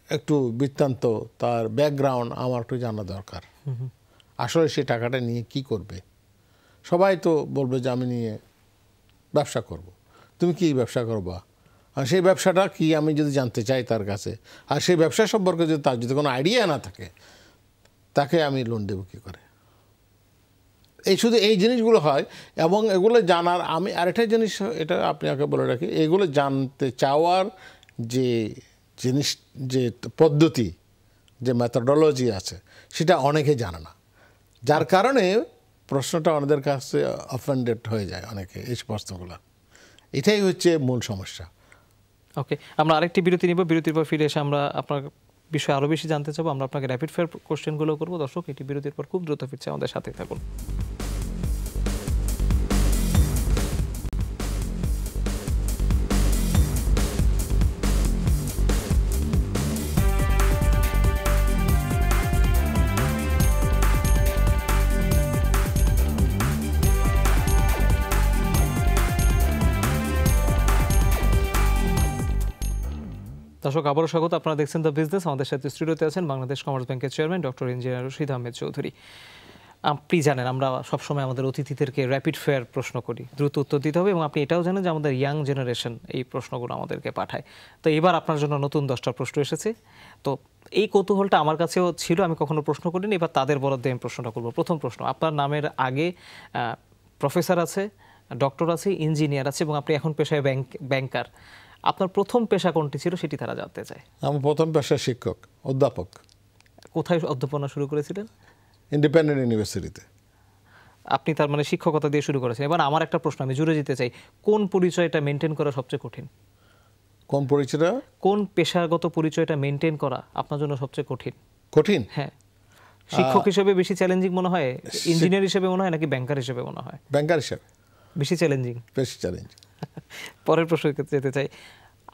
একটু বৃত্তান্ত, তার ব্যাকগ্রাউন্ড আমার একটু জানা দরকার। আসলে সে টাকাটা নিয়ে কি করবে? সবাই তো বলবে যে আমি নিয়ে ব্যবসা করব। তুমি কি ব্যবসা করবা? আর সেই ব্যবসাটা কি আমি যদি জানতে চাই তার কাছে, আর সেই ব্যবসা সম্পর্কে যদি তার যদি কোনো আইডিয়া না থাকে, তাকে আমি লোন দেবো কী করে? শুধু এই জিনিসগুলো হয়। এবং এগুলো জানার, আমি আরেকটা জিনিস এটা আপনাকে বলে রাখি, এগুলো জানতে চাওয়ার যে জিনিস, যে পদ্ধতি, যে মেথডোলজি আছে, সেটা অনেকে জানে না, যার কারণে প্রশ্নটা আমাদের কাছে অফেন্ডেড হয়ে যায় অনেকে এই প্রশ্নগুলো। এটাই হচ্ছে মূল সমস্যা। ওকে, আমরা আরেকটি বিরতি নিব। বিরতির পর ফিরে এসে আমরা আপনার বিষয়ে আরও বেশি জানতে চাবো। আমরা আপনাকে র্যাপিড ফায়ার কোশ্চেনগুলো করবো। দর্শক, এটি বিরতির পর খুব দ্রুত ফিরছে, আমাদের সাথে থাকুন। দর্শক, আবারও স্বাগত। আপনারা দেখছেন দ্য বিজনেস। আমাদের সাথে স্টুডিওতে আছেন বাংলাদেশ কমার্স ব্যাংকের chairman doctor engineer Rashid Ahmed Chowdhury. আপনি জানেন আমরা সবসময় আমাদের অতিথিদেরকে র্যাপিড ফায়ার প্রশ্ন করি, দ্রুত উত্তর দিতে হবে, এবং আপনি এটাও জানেন যে আমাদের ইয়াং জেনারেশন এই প্রশ্নগুলো আমাদেরকে পাঠায়। তো এবার আপনার জন্য নতুন 10টা প্রশ্ন এসেছে। তো এই কৌতূহলটা আমার কাছেও ছিল, আমি কখনো প্রশ্ন করিনি, এবার তাদের বরাদ্দে আমি প্রশ্নটা করবো। প্রথম প্রশ্ন, আপনার নামের আগে প্রফেসর আছে, ডক্টর আছে, ইঞ্জিনিয়ার আছে, এবং আপনি এখন পেশায় ব্যাংকার। আপনার প্রথম পেশা কোনটি ছিল সেটি তারা জানতে চায়। আমার প্রথম পেশা শিক্ষক, অধ্যাপক। কোথায় অধ্যাপনা শুরু করেছিলেন? ইন্ডিপেন্ডেন্ট ইউনিভার্সিটিতে। আপনি তার মানে শিক্ষকতা দিয়ে শুরু করেছেন। এবার আমার একটা প্রশ্ন, আমি জুড়ে যেতে চাই, কোন পরিচয়টা মেনটেন করা সবচেয়ে কঠিন? কোন পরিচয়টা? কোন পেশাগত পরিচয়টা মেনটেন করা আপনার জন্য সবচেয়ে কঠিন? কঠিন? হ্যাঁ। শিক্ষক হিসেবে বেশি চ্যালেঞ্জিং মনে হয়, ইঞ্জিনিয়ার হিসেবে মনে হয়, নাকি ব্যাংকার হিসেবে মনে হয়? ব্যাংকার হিসেবে বেশি চ্যালেঞ্জিং। বেশি চ্যালেঞ্জিং। পরের প্রশ্নে যেতে চাই,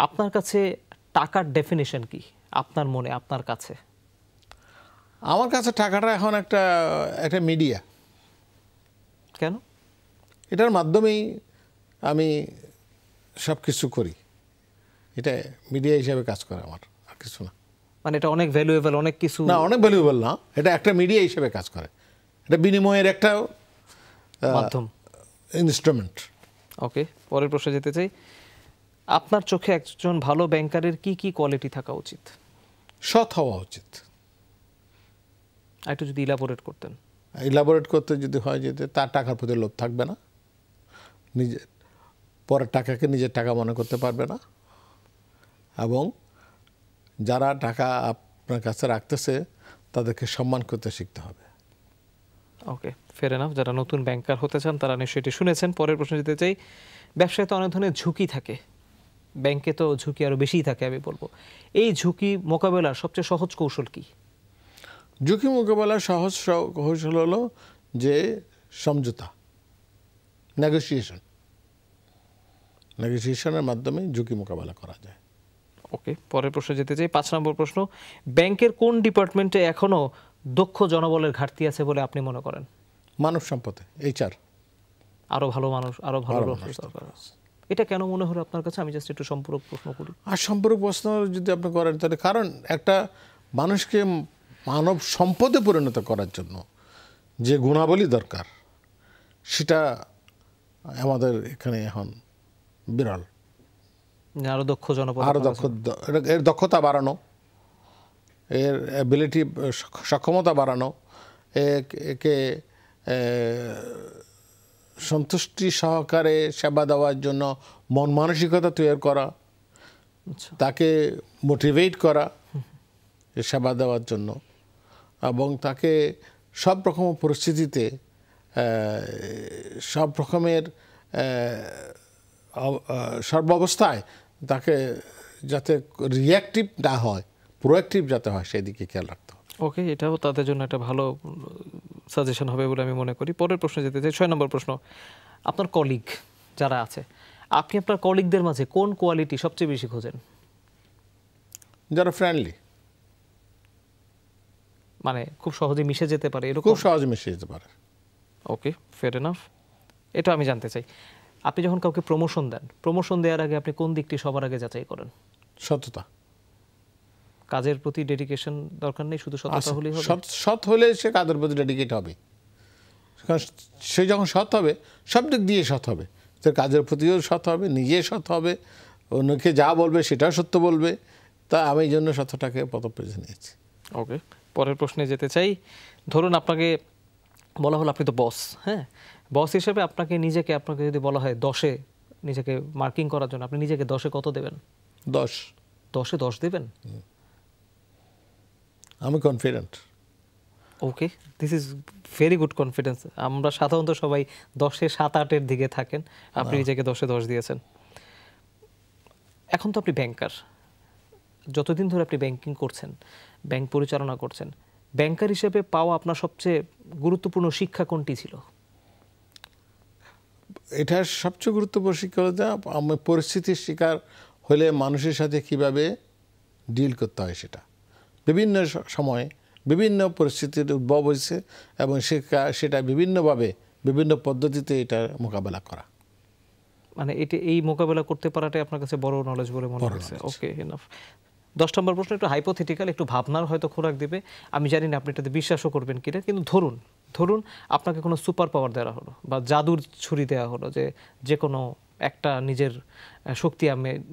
আপনার কাছে টাকার ডেফিনিশন কি আপনার মনে, আপনার কাছে? আমার কাছে টাকাটা এখন একটা মিডিয়া। কেন? এটার মাধ্যমেই আমি সব কিছু করি, এটা মিডিয়া হিসেবে কাজ করে আমার, আর কিছু না। মানে এটা অনেক ভ্যালুয়েবল, অনেক কিছু না, অনেক ভ্যালুয়েবল না, এটা একটা মিডিয়া হিসেবে কাজ করে, এটা বিনিময়ের একটা মাধ্যম, ইনস্ট্রুমেন্ট। ওকে, পরের প্রশ্নে যেতে চাই, আপনার চোখে একজন ভালো ব্যাংকারের কি কি কোয়ালিটি থাকা উচিত? সৎ হওয়া উচিত। একটু যদি ইলাবোরেট করতেন। ইলাবোরেট করতে যদি হয় যে তার টাকার প্রতি লোভ থাকবে না, নিজে পরের টাকাকে নিজের টাকা মনে করতে পারবে না, এবং যারা টাকা আপনার কাছে রাখতেছে তাদেরকে সম্মান করতে শিখতে হবে। ওকে, ফের এনাফ। যারা নতুন ব্যাংকার হতে চান তারা নিশ্চয়ই এটি শুনেছেন। পরের প্রশ্ন যেতে চাই, ব্যবসায় তো অনেক ধরনের ঝুঁকি থাকে, ব্যাংকে তো ঝুঁকি আরও বেশিই থাকে আমি বলবো। এই ঝুঁকি মোকাবেলার সবচেয়ে সহজ কৌশল কি? ঝুঁকি মোকাবেলার সহজ কৌশল হলো যে সমঝোতা, নেগোসিয়েশনের মাধ্যমে ঝুঁকি মোকাবেলা করা যায়। ওকে, পরের প্রশ্ন যেতে চাই, 5 নম্বর প্রশ্ন, ব্যাংকের কোন ডিপার্টমেন্টে এখনো দক্ষ জনবলের ঘাটতি আছে বলে আপনি মনে করেন? মানব সম্পদে, HR। আরো ভালো মানুষ, আরো ভালো লোক দরকার আছে। এটা কেন মনে হলো আপনার কাছে? আমি জাস্ট একটু সম্পূরক প্রশ্ন করি। আর সম্পূরক প্রশ্ন যদি আপনি করেন তাহলে, কারণ একটা মানুষকে মানব সম্পদে পরিণত করার জন্য যে গুণাবলী দরকার সেটা আমাদের এখানে এখন বিরল। আরো দক্ষ জনবল, আরও এর দক্ষতা বাড়ানো, এর অ্যাবিলিটি সক্ষমতা বাড়ানো, একে সন্তুষ্টি সহকারে সেবা দেওয়ার জন্য মন মানসিকতা তৈরি করা, তাকে মোটিভেট করা সেবা দেওয়ার জন্য, এবং তাকে সব রকম পরিস্থিতিতে সব রকমের সর্বাবস্থায় তাকে যাতে রিঅ্যাক্টিভ না হয়, প্রোঅ্যাক্টিভ যাতে হয় সেদিকে খেয়াল রাখতে হবে। ওকে, এটাও তাদের জন্য একটা ভালো সাজেশন হবে বলে আমি মনে করি। পরের প্রশ্ন যেতে চাই, 6 নম্বর প্রশ্ন, আপনার কলিগ যারা আছে, আপনি আপনার কলিগদের মাঝে কোন কোয়ালিটি সবচেয়ে বেশি খোঁজেন? যারা ফ্রেন্ডলি, মানে খুব সহজে মিশে যেতে পারে এরকম? খুব সহজে মিশে যেতে পারে। ওকে, ফেয়ার এনাফ। এটা আমি জানতে চাই, আপনি যখন কাউকে প্রমোশন দেন, প্রমোশন দেওয়ার আগে আপনি কোন দিকটি সবার আগে যাচাই করেন? সততা। কাজের প্রতি ডেডিকেশন দরকার নেই, শুধু সততা হলেই হবে? সৎ হলে সে কাজের প্রতি ডেডিকেট হবে, কারণ সে যখন সৎ হবে সব দিক দিয়ে সৎ হবে, সে কাজের প্রতিও সৎ হবে, নিজে সৎ হবে, অন্যকে যা বলবে সেটাও সত্য বলবে। তা আমি এই জন্য সত্যটাকে প্রথম বেছে নিয়েছি। ওকে, পরের প্রশ্নে যেতে চাই, ধরুন আপনাকে বলা হলো আপনি তো বস, হ্যাঁ, বস হিসেবে আপনাকে যদি বলা হয় 10-এ নিজেকে মার্কিং করার জন্য, আপনি নিজেকে 10-এ কত দেবেন? 10। 10-এ 10 দেবেন? আমি confident. Okay, this is very good confidence. আমরা সাধারণত সবাই 10-এ 7-8-এর দিকে থাকেন, আপনি নিজেকে 10-এ 10 দিয়েছেন। এখন তো আপনি ব্যাংকার, যতদিন ধরে আপনি ব্যাংকিং করছেন, ব্যাংক পরিচালনা করছেন, ব্যাংকার হিসেবে পাওয়া আপনার সবচেয়ে গুরুত্বপূর্ণ শিক্ষা কোনটি ছিল? এটার সবচেয়ে গুরুত্বপূর্ণ শিক্ষা হলো আমি পরিস্থিতির শিকার হলে মানুষের সাথে কিভাবে ডিল করতে হয়, সেটা বিভিন্ন সময়ে বিভিন্ন পরিস্থিতির উদ্ভব হয়েছে, এবং সেটা বিভিন্নভাবে বিভিন্ন পদ্ধতিতে এটা মোকাবেলা করা। মানে এই মোকাবেলা করতে পারাটাই আপনার কাছে বড় নলেজ বলে মনে হচ্ছে। ওকে, এনাফ। 10 নম্বর প্রশ্ন একটু হাইপোথেটিক্যাল, একটু ভাবনার হয়তো খোরাক দিবে, আমি জানি না আপনি এটাতে বিশ্বাসও করবেন কিনা, কিন্তু ধরুন আপনাকে কোনো সুপার পাওয়ার দেওয়া হলো বা জাদুর ছুরি দেওয়া হলো, যে কোনো একটা নিজের শক্তি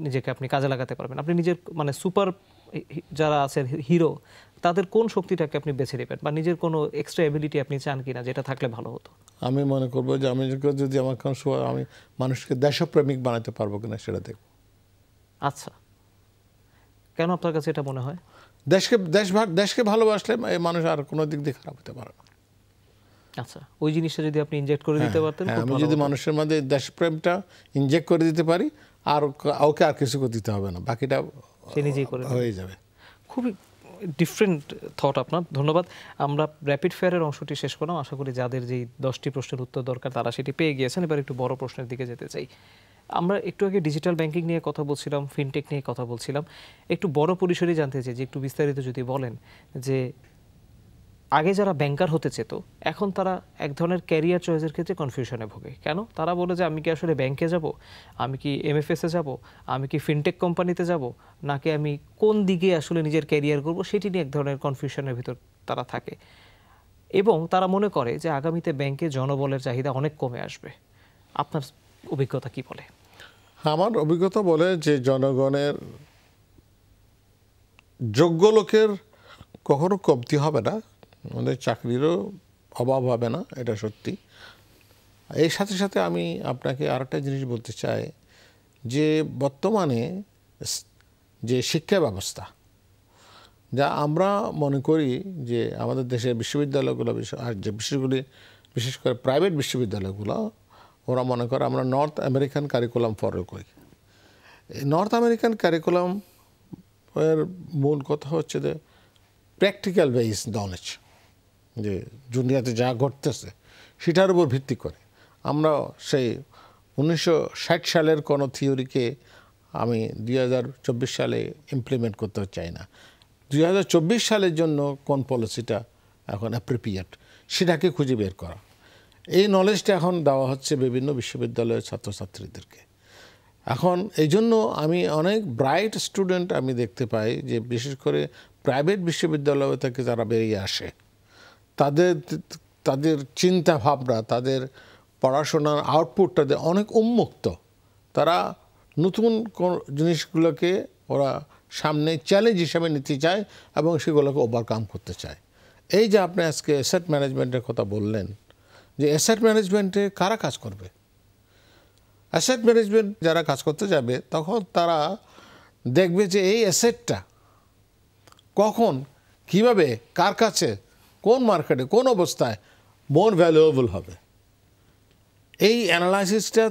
নিজেকে আপনি কাজে লাগাতে পারবেন, আপনি নিজের মানে সুপার যারা আছে হিরো, তাদের কোন শক্তিটাকে আপনি বেছে নেবেন, বা নিজের কোনো এক্সট্রা এবিলিটি আপনি চান কিনা যেটা থাকলে ভালো হতো? আমি মনে করবো যে আমি যদি আমার আমি মানুষকে দেশপ্রেমিক বানাতে পারবো কিনা সেটা দেখব। আচ্ছা, কেন আপনার কাছে এটা মনে হয়? দেশকে ভালোবাসলে মানুষ আর কোনো দিক দিয়ে খারাপ হতে পারে না। আচ্ছা, ওই জিনিসটা যদি আপনি ইনজেক্ট করে দিতে পারতেন, আমি যদি মানুষের মধ্যে দেশপ্রেমটা ইনজেক্ট করে দিতে পারি, আর ওকে আর কিছু করে দিতে হবে না, বাকিটা সে নিজেই করে হয়ে যাবে। খুবই ডিফারেন্ট থট আপনার, ধন্যবাদ। আমরা র্যাপিড ফায়ারের অংশটি শেষ করলাম, আশা করি যাদের যেই 10টি প্রশ্নের উত্তর দরকার তারা সেটি পেয়ে গিয়েছেন। এবার একটু বড় প্রশ্নের দিকে যেতে চাই। আমরা একটু আগে ডিজিটাল ব্যাংকিং নিয়ে কথা বলছিলাম, ফিনটেক নিয়ে কথা বলছিলাম, একটু বড় পরিসরে জানতে চাই যে একটু বিস্তারিত যদি বলেন যে আগে যারা ব্যাংকার হতে চেত এখন তারা এক ধরনের ক্যারিয়ার চয়েসের ক্ষেত্রে কনফিউশনে ভোগে। কেন? তারা বলে যে আমি কি আসলে ব্যাংকে যাব, আমি কি এমএফএসে যাব, আমি কি ফিনটেক কোম্পানিতে যাব, নাকি আমি কোন দিকে আসলে নিজের ক্যারিয়ার করব, সেটি নিয়ে এক ধরনের কনফিউশনের ভিতর তারা থাকে, এবং তারা মনে করে যে আগামীতে ব্যাংকে জনবলের চাহিদা অনেক কমে আসবে। আপনার অভিজ্ঞতা কি বলে? আমার অভিজ্ঞতা বলে যে জনগণের যোগ্য লোকের কখনো কমতি হবে না, আমাদের চাকরিরও অভাব হবে না, এটা সত্যি। এর সাথে সাথে আমি আপনাকে আরেকটা জিনিস বলতে চাই যে বর্তমানে যে শিক্ষা ব্যবস্থা, যা আমরা মনে করি যে আমাদের দেশের বিশ্ববিদ্যালয়গুলো আর যে বিশেষ করে প্রাইভেট বিশ্ববিদ্যালয়গুলো, ওরা মনে করে আমরা নর্থ আমেরিকান কারিকুলাম ফলো করি। নর্থ আমেরিকান কারিকুলাম এর মূল কথা হচ্ছে যে প্র্যাকটিক্যাল বেস নলেজ, যে দুনিয়াতে যা ঘটতেছে সেটার উপর ভিত্তি করে। আমরা সেই 1960 সালের কোনো থিওরিকে আমি 2024 সালে ইমপ্লিমেন্ট করতে চাই না। 2024 সালের জন্য কোন পলিসিটা এখন অ্যাপ্রোপ্রিয়েট সেটাকে খুঁজে বের করা, এই নলেজটা এখন দেওয়া হচ্ছে বিভিন্ন বিশ্ববিদ্যালয়ের ছাত্রছাত্রীদেরকে। এখন এই জন্য আমি অনেক ব্রাইট স্টুডেন্ট আমি দেখতে পাই, যে বিশেষ করে প্রাইভেট বিশ্ববিদ্যালয় থেকে যারা বেরিয়ে আসে, তাদের চিন্তা ভাবনা, তাদের পড়াশোনার আউটপুটটা অনেক উন্মুক্ত। তারা নতুন জিনিসগুলোকে ওরা সামনে চ্যালেঞ্জ হিসাবে নিতে চায় এবং সেগুলোকে ওভারকাম করতে চায়। এই যে আপনি আজকে অ্যাসেট ম্যানেজমেন্টের কথা বললেন, যে অ্যাসেট ম্যানেজমেন্টে কারা কাজ করবে? অ্যাসেট ম্যানেজমেন্ট যারা কাজ করতে যাবে, তখন তারা দেখবে যে এই অ্যাসেটটা কখন, কিভাবে, কার কাছে, কোন মার্কেটে, কোন অবস্থায় মোর ভ্যালুয়েবল হবে। এই অ্যানালাইসিসটা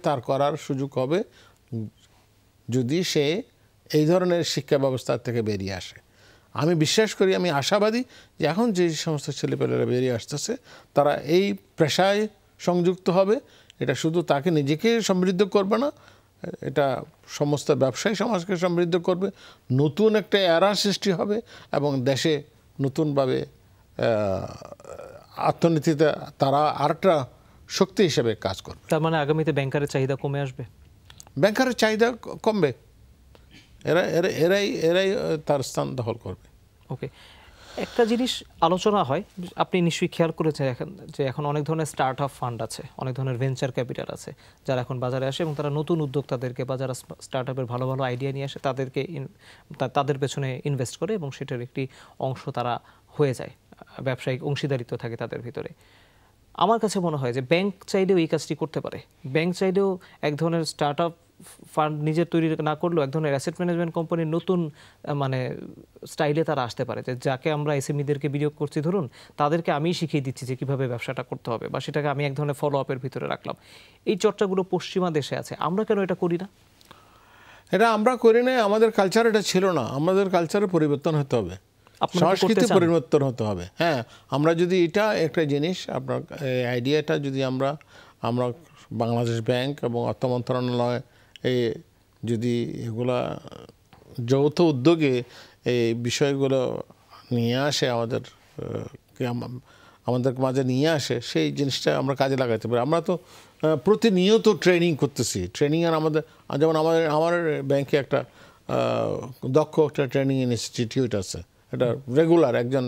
তার করার সুযোগ হবে যদি সে এই ধরনের শিক্ষা ব্যবস্থা থেকে বেরিয়ে আসে। আমি বিশ্বাস করি, আমি আশাবাদী যে এখন যে সমস্ত ছেলেপেলেরা বেরিয়ে আসতেছে, তারা এই পেশায় সংযুক্ত হবে। এটা শুধু তাকে নিজেকে সমৃদ্ধ করবে না, এটা সমস্ত ব্যবসায়ী সমাজকে সমৃদ্ধ করবে। নতুন একটা এরা সৃষ্টি হবে এবং দেশে নতুনভাবে অর্থনীতিতে তারা আরেকটা শক্তি হিসেবে কাজ করবে। তার মানে আগামীতে ব্যাংকারের চাহিদা কমে আসবে? ব্যাংকারের চাহিদা কমবে, এরাই তার স্থান দখল করবে। ওকে, একটা জিনিস আলোচনা হয়, আপনি নিশ্চয়ই খেয়াল করেছেন যে এখন অনেক ধরনের স্টার্ট আপ ফান্ড আছে, অনেক ধরনের ভেঞ্চার ক্যাপিটাল আছে, যারা এখন বাজারে আসে এবং তারা নতুন উদ্যোক্তাদেরকে বা যারা স্টার্ট আপের ভালো ভালো আইডিয়া নিয়ে আসে তাদের পেছনে ইনভেস্ট করে এবং সেটার একটি অংশ তারা হয়ে যায়, ব্যবসায়িক অংশীদারিত্ব থাকে তাদের ভিতরে। আমার কাছে মনে হয় যে ব্যাংক চাইলেও এই কাজটি করতে পারে। ব্যাংক চাইলেও এক ধরনের স্টার্ট আপ ফান্ড নিজের তৈরি না করলেও এক ধরনের অ্যাসেট ম্যানেজমেন্ট কোম্পানির নতুন মানে স্টাইলে তারা আসতে পারে, যে যাকে আমরা এসএমইদেরকে বিনিয়োগ করছি ধরুন, তাদেরকে আমি শিখিয়ে দিচ্ছি যে কীভাবে ব্যবসাটা করতে হবে, বা সেটাকে আমি এক ধরনের ফলো আপের ভিতরে রাখলাম। এই চর্চাগুলো পশ্চিমা দেশে আছে, আমরা কেন এটা করি না? এটা আমরা করি না, আমাদের কালচার এটা ছিল না। আমাদের কালচারে পরিবর্তন হতে হবে, সংস্কৃতি পরিবর্তন হতে হবে। হ্যাঁ, আমরা যদি এটা একটা জিনিস, আপনার আইডিয়াটা যদি আমরা বাংলাদেশ ব্যাংক এবং অর্থ মন্ত্রণালয় যদি এগুলা যৌথ উদ্যোগে এই বিষয়গুলো নিয়ে আসে, আমাদের মাঝে নিয়ে আসে, সেই জিনিসটা আমরা কাজে লাগাতে পারি। আমরা তো প্রতিনিয়ত ট্রেনিং করতেছি। ট্রেনিংয়ের যেমন আমার ব্যাংকে একটা দক্ষ একটা ট্রেনিং ইনস্টিটিউট আছে, এটা রেগুলার একজন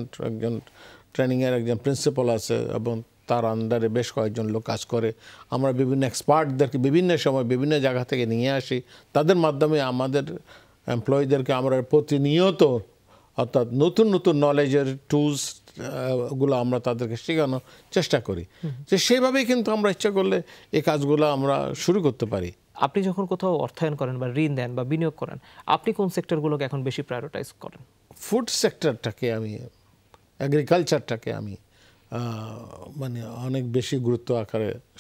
ট্রেনিংয়ের একজন প্রিন্সিপাল আছে এবং তার আন্ডারে বেশ কয়েকজন লোক কাজ করে। আমরা বিভিন্ন এক্সপার্টদেরকে বিভিন্ন সময় বিভিন্ন জায়গা থেকে নিয়ে আসি, তাদের মাধ্যমে আমাদের এমপ্লয়ীদেরকে আমরা প্রতিনিয়ত, অর্থাৎ নতুন নতুন নলেজের টুলস গুলো আমরা তাদেরকে শেখানোর চেষ্টা করি। যে সেভাবেই কিন্তু আমরা ইচ্ছা করলে এই কাজগুলো আমরা শুরু করতে পারি। আপনি যখন কোথাও অর্থায়ন করেন বা ঋণ দেন বা বিনিয়োগ করেন, আপনি কোন সেক্টরগুলোকে এখন বেশি প্রায়োরিটাইজ করেন? ফুড সেক্টরটাকে আমি, এগ্রিকালচারটাকে আমি মানে অনেক বেশি গুরুত্ব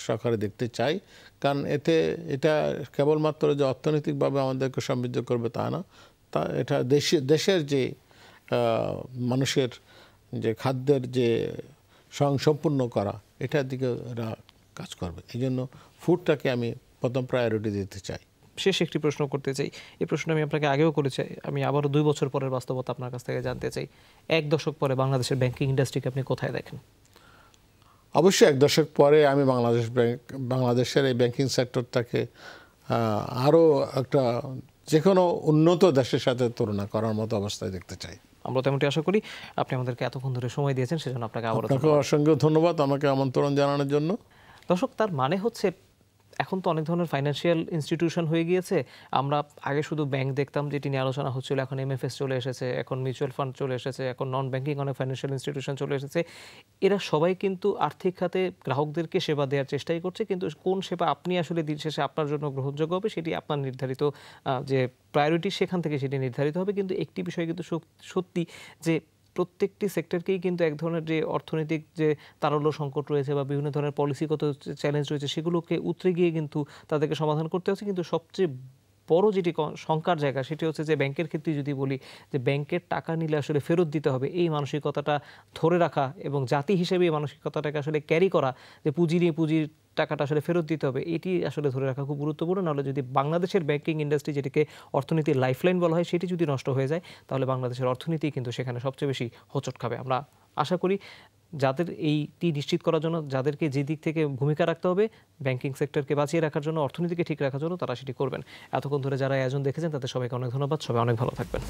সহকারে দেখতে চাই। কারণ এটা কেবলমাত্র যে অর্থনৈতিকভাবে আমাদেরকে সমৃদ্ধ করবে তা না, এটা দেশের যে মানুষের যে খাদ্যের যে স্বয়ংসম্পূর্ণ করা, এটার দিকে এরা কাজ করবে। এই জন্য ফুডটাকে আমি প্রথম প্রায়োরিটি দিতে চাই। শেষ একটি প্রশ্ন করতে চাই, এই প্রশ্ন আমি আপনাকে আগেও করেছি, আমি আবারও 2 বছর পরের বাস্তবতা আপনার কাছ থেকে জানতে চাই। 1 দশক পরে বাংলাদেশের ব্যাংকিং ইন্ডাস্ট্রিকে আপনি কোথায় দেখেন? অবশ্যই 1 দশক পরে আমি বাংলাদেশের এই ব্যাংকিং সেক্টরটাকে আরও একটা যে কোনো উন্নত দেশের সাথে তুলনা করার মতো অবস্থায় দেখতে চাই। আমরা তেমনটি আশা করি। আপনি আমাদেরকে এতক্ষণ ধরে সময় দিয়েছেন, সেজন্য আপনাকে আবারও অসংখ্য ধন্যবাদ আমাকে আমন্ত্রণ জানানোর জন্য। দর্শক, তার মানে হচ্ছে এখন তো অনেক ধরনের ফাইন্যান্সিয়াল ইনস্টিটিউশন হয়ে গিয়েছে। আমরা আগে শুধু ব্যাংক দেখতাম, যেটি নিয়ে আলোচনা হচ্ছিল, এখন এমএফএস চলে এসেছে, এখন মিউচুয়াল ফান্ড চলে এসেছে, এখন নন ব্যাংকিং অনেক ফাইন্যান্সিয়াল ইনস্টিটিউশন চলে এসেছে। এরা সবাই কিন্তু আর্থিক খাতে গ্রাহকদেরকে সেবা দেওয়ার চেষ্টাই করছে, কিন্তু কোন সেবা আপনি আসলে দিন শেষে আপনার জন্য গ্রহণযোগ্য হবে সেটি আপনার নির্ধারিত যে প্রায়োরিটি, সেখান থেকে সেটি নির্ধারিত হবে। কিন্তু একটি বিষয় কিন্তু সত্যি যে প্রত্যেকটি সেক্টরকেই কিন্তু এক ধরনের যে অর্থনৈতিক যে তারল্য সংকট রয়েছে বা বিভিন্ন ধরনের পলিসিগত চ্যালেঞ্জ রয়েছে, সেগুলোকে উতরে গিয়ে কিন্তু তাদেরকে সমাধান করতে হচ্ছে। কিন্তু সবচেয়ে বড় যেটি শঙ্কার জায়গা সেটি হচ্ছে যে ব্যাংকের ক্ষেত্রে যদি বলি যে ব্যাংকের টাকা নিলে আসলে ফেরত দিতে হবে, এই মানসিকতাটা ধরে রাখা এবং জাতি হিসেবে এই মানসিকতাটাকে আসলে ক্যারি করা, যে পুঁজি নিয়ে পুঁজির টাকাটা আসলে ফেরত দিতে হবে, এটি আসলে ধরে রাখা খুব গুরুত্বপূর্ণ। নাহলে যদি বাংলাদেশের ব্যাংকিং ইন্ডাস্ট্রি, যেটিকে অর্থনীতির লাইফলাইন বলা হয়, সেটি যদি নষ্ট হয়ে যায় তাহলে বাংলাদেশের অর্থনীতি কিন্তু সেখানে সবচেয়ে বেশি হোঁচট খাবে। আমরা আশা করি যাদের এইটি নিশ্চিত করার জন্য, যাদেরকে যে দিক থেকে ভূমিকা রাখতে হবে ব্যাংকিং সেক্টরকে বাঁচিয়ে রাখার জন্য, অর্থনীতিকে ঠিক রাখার জন্য, তারা সেটি করবেন। এতক্ষণ ধরে যারা আয়োজন দেখেছেন তাদের সবাইকে অনেক ধন্যবাদ। সবাই অনেক ভালো থাকবেন।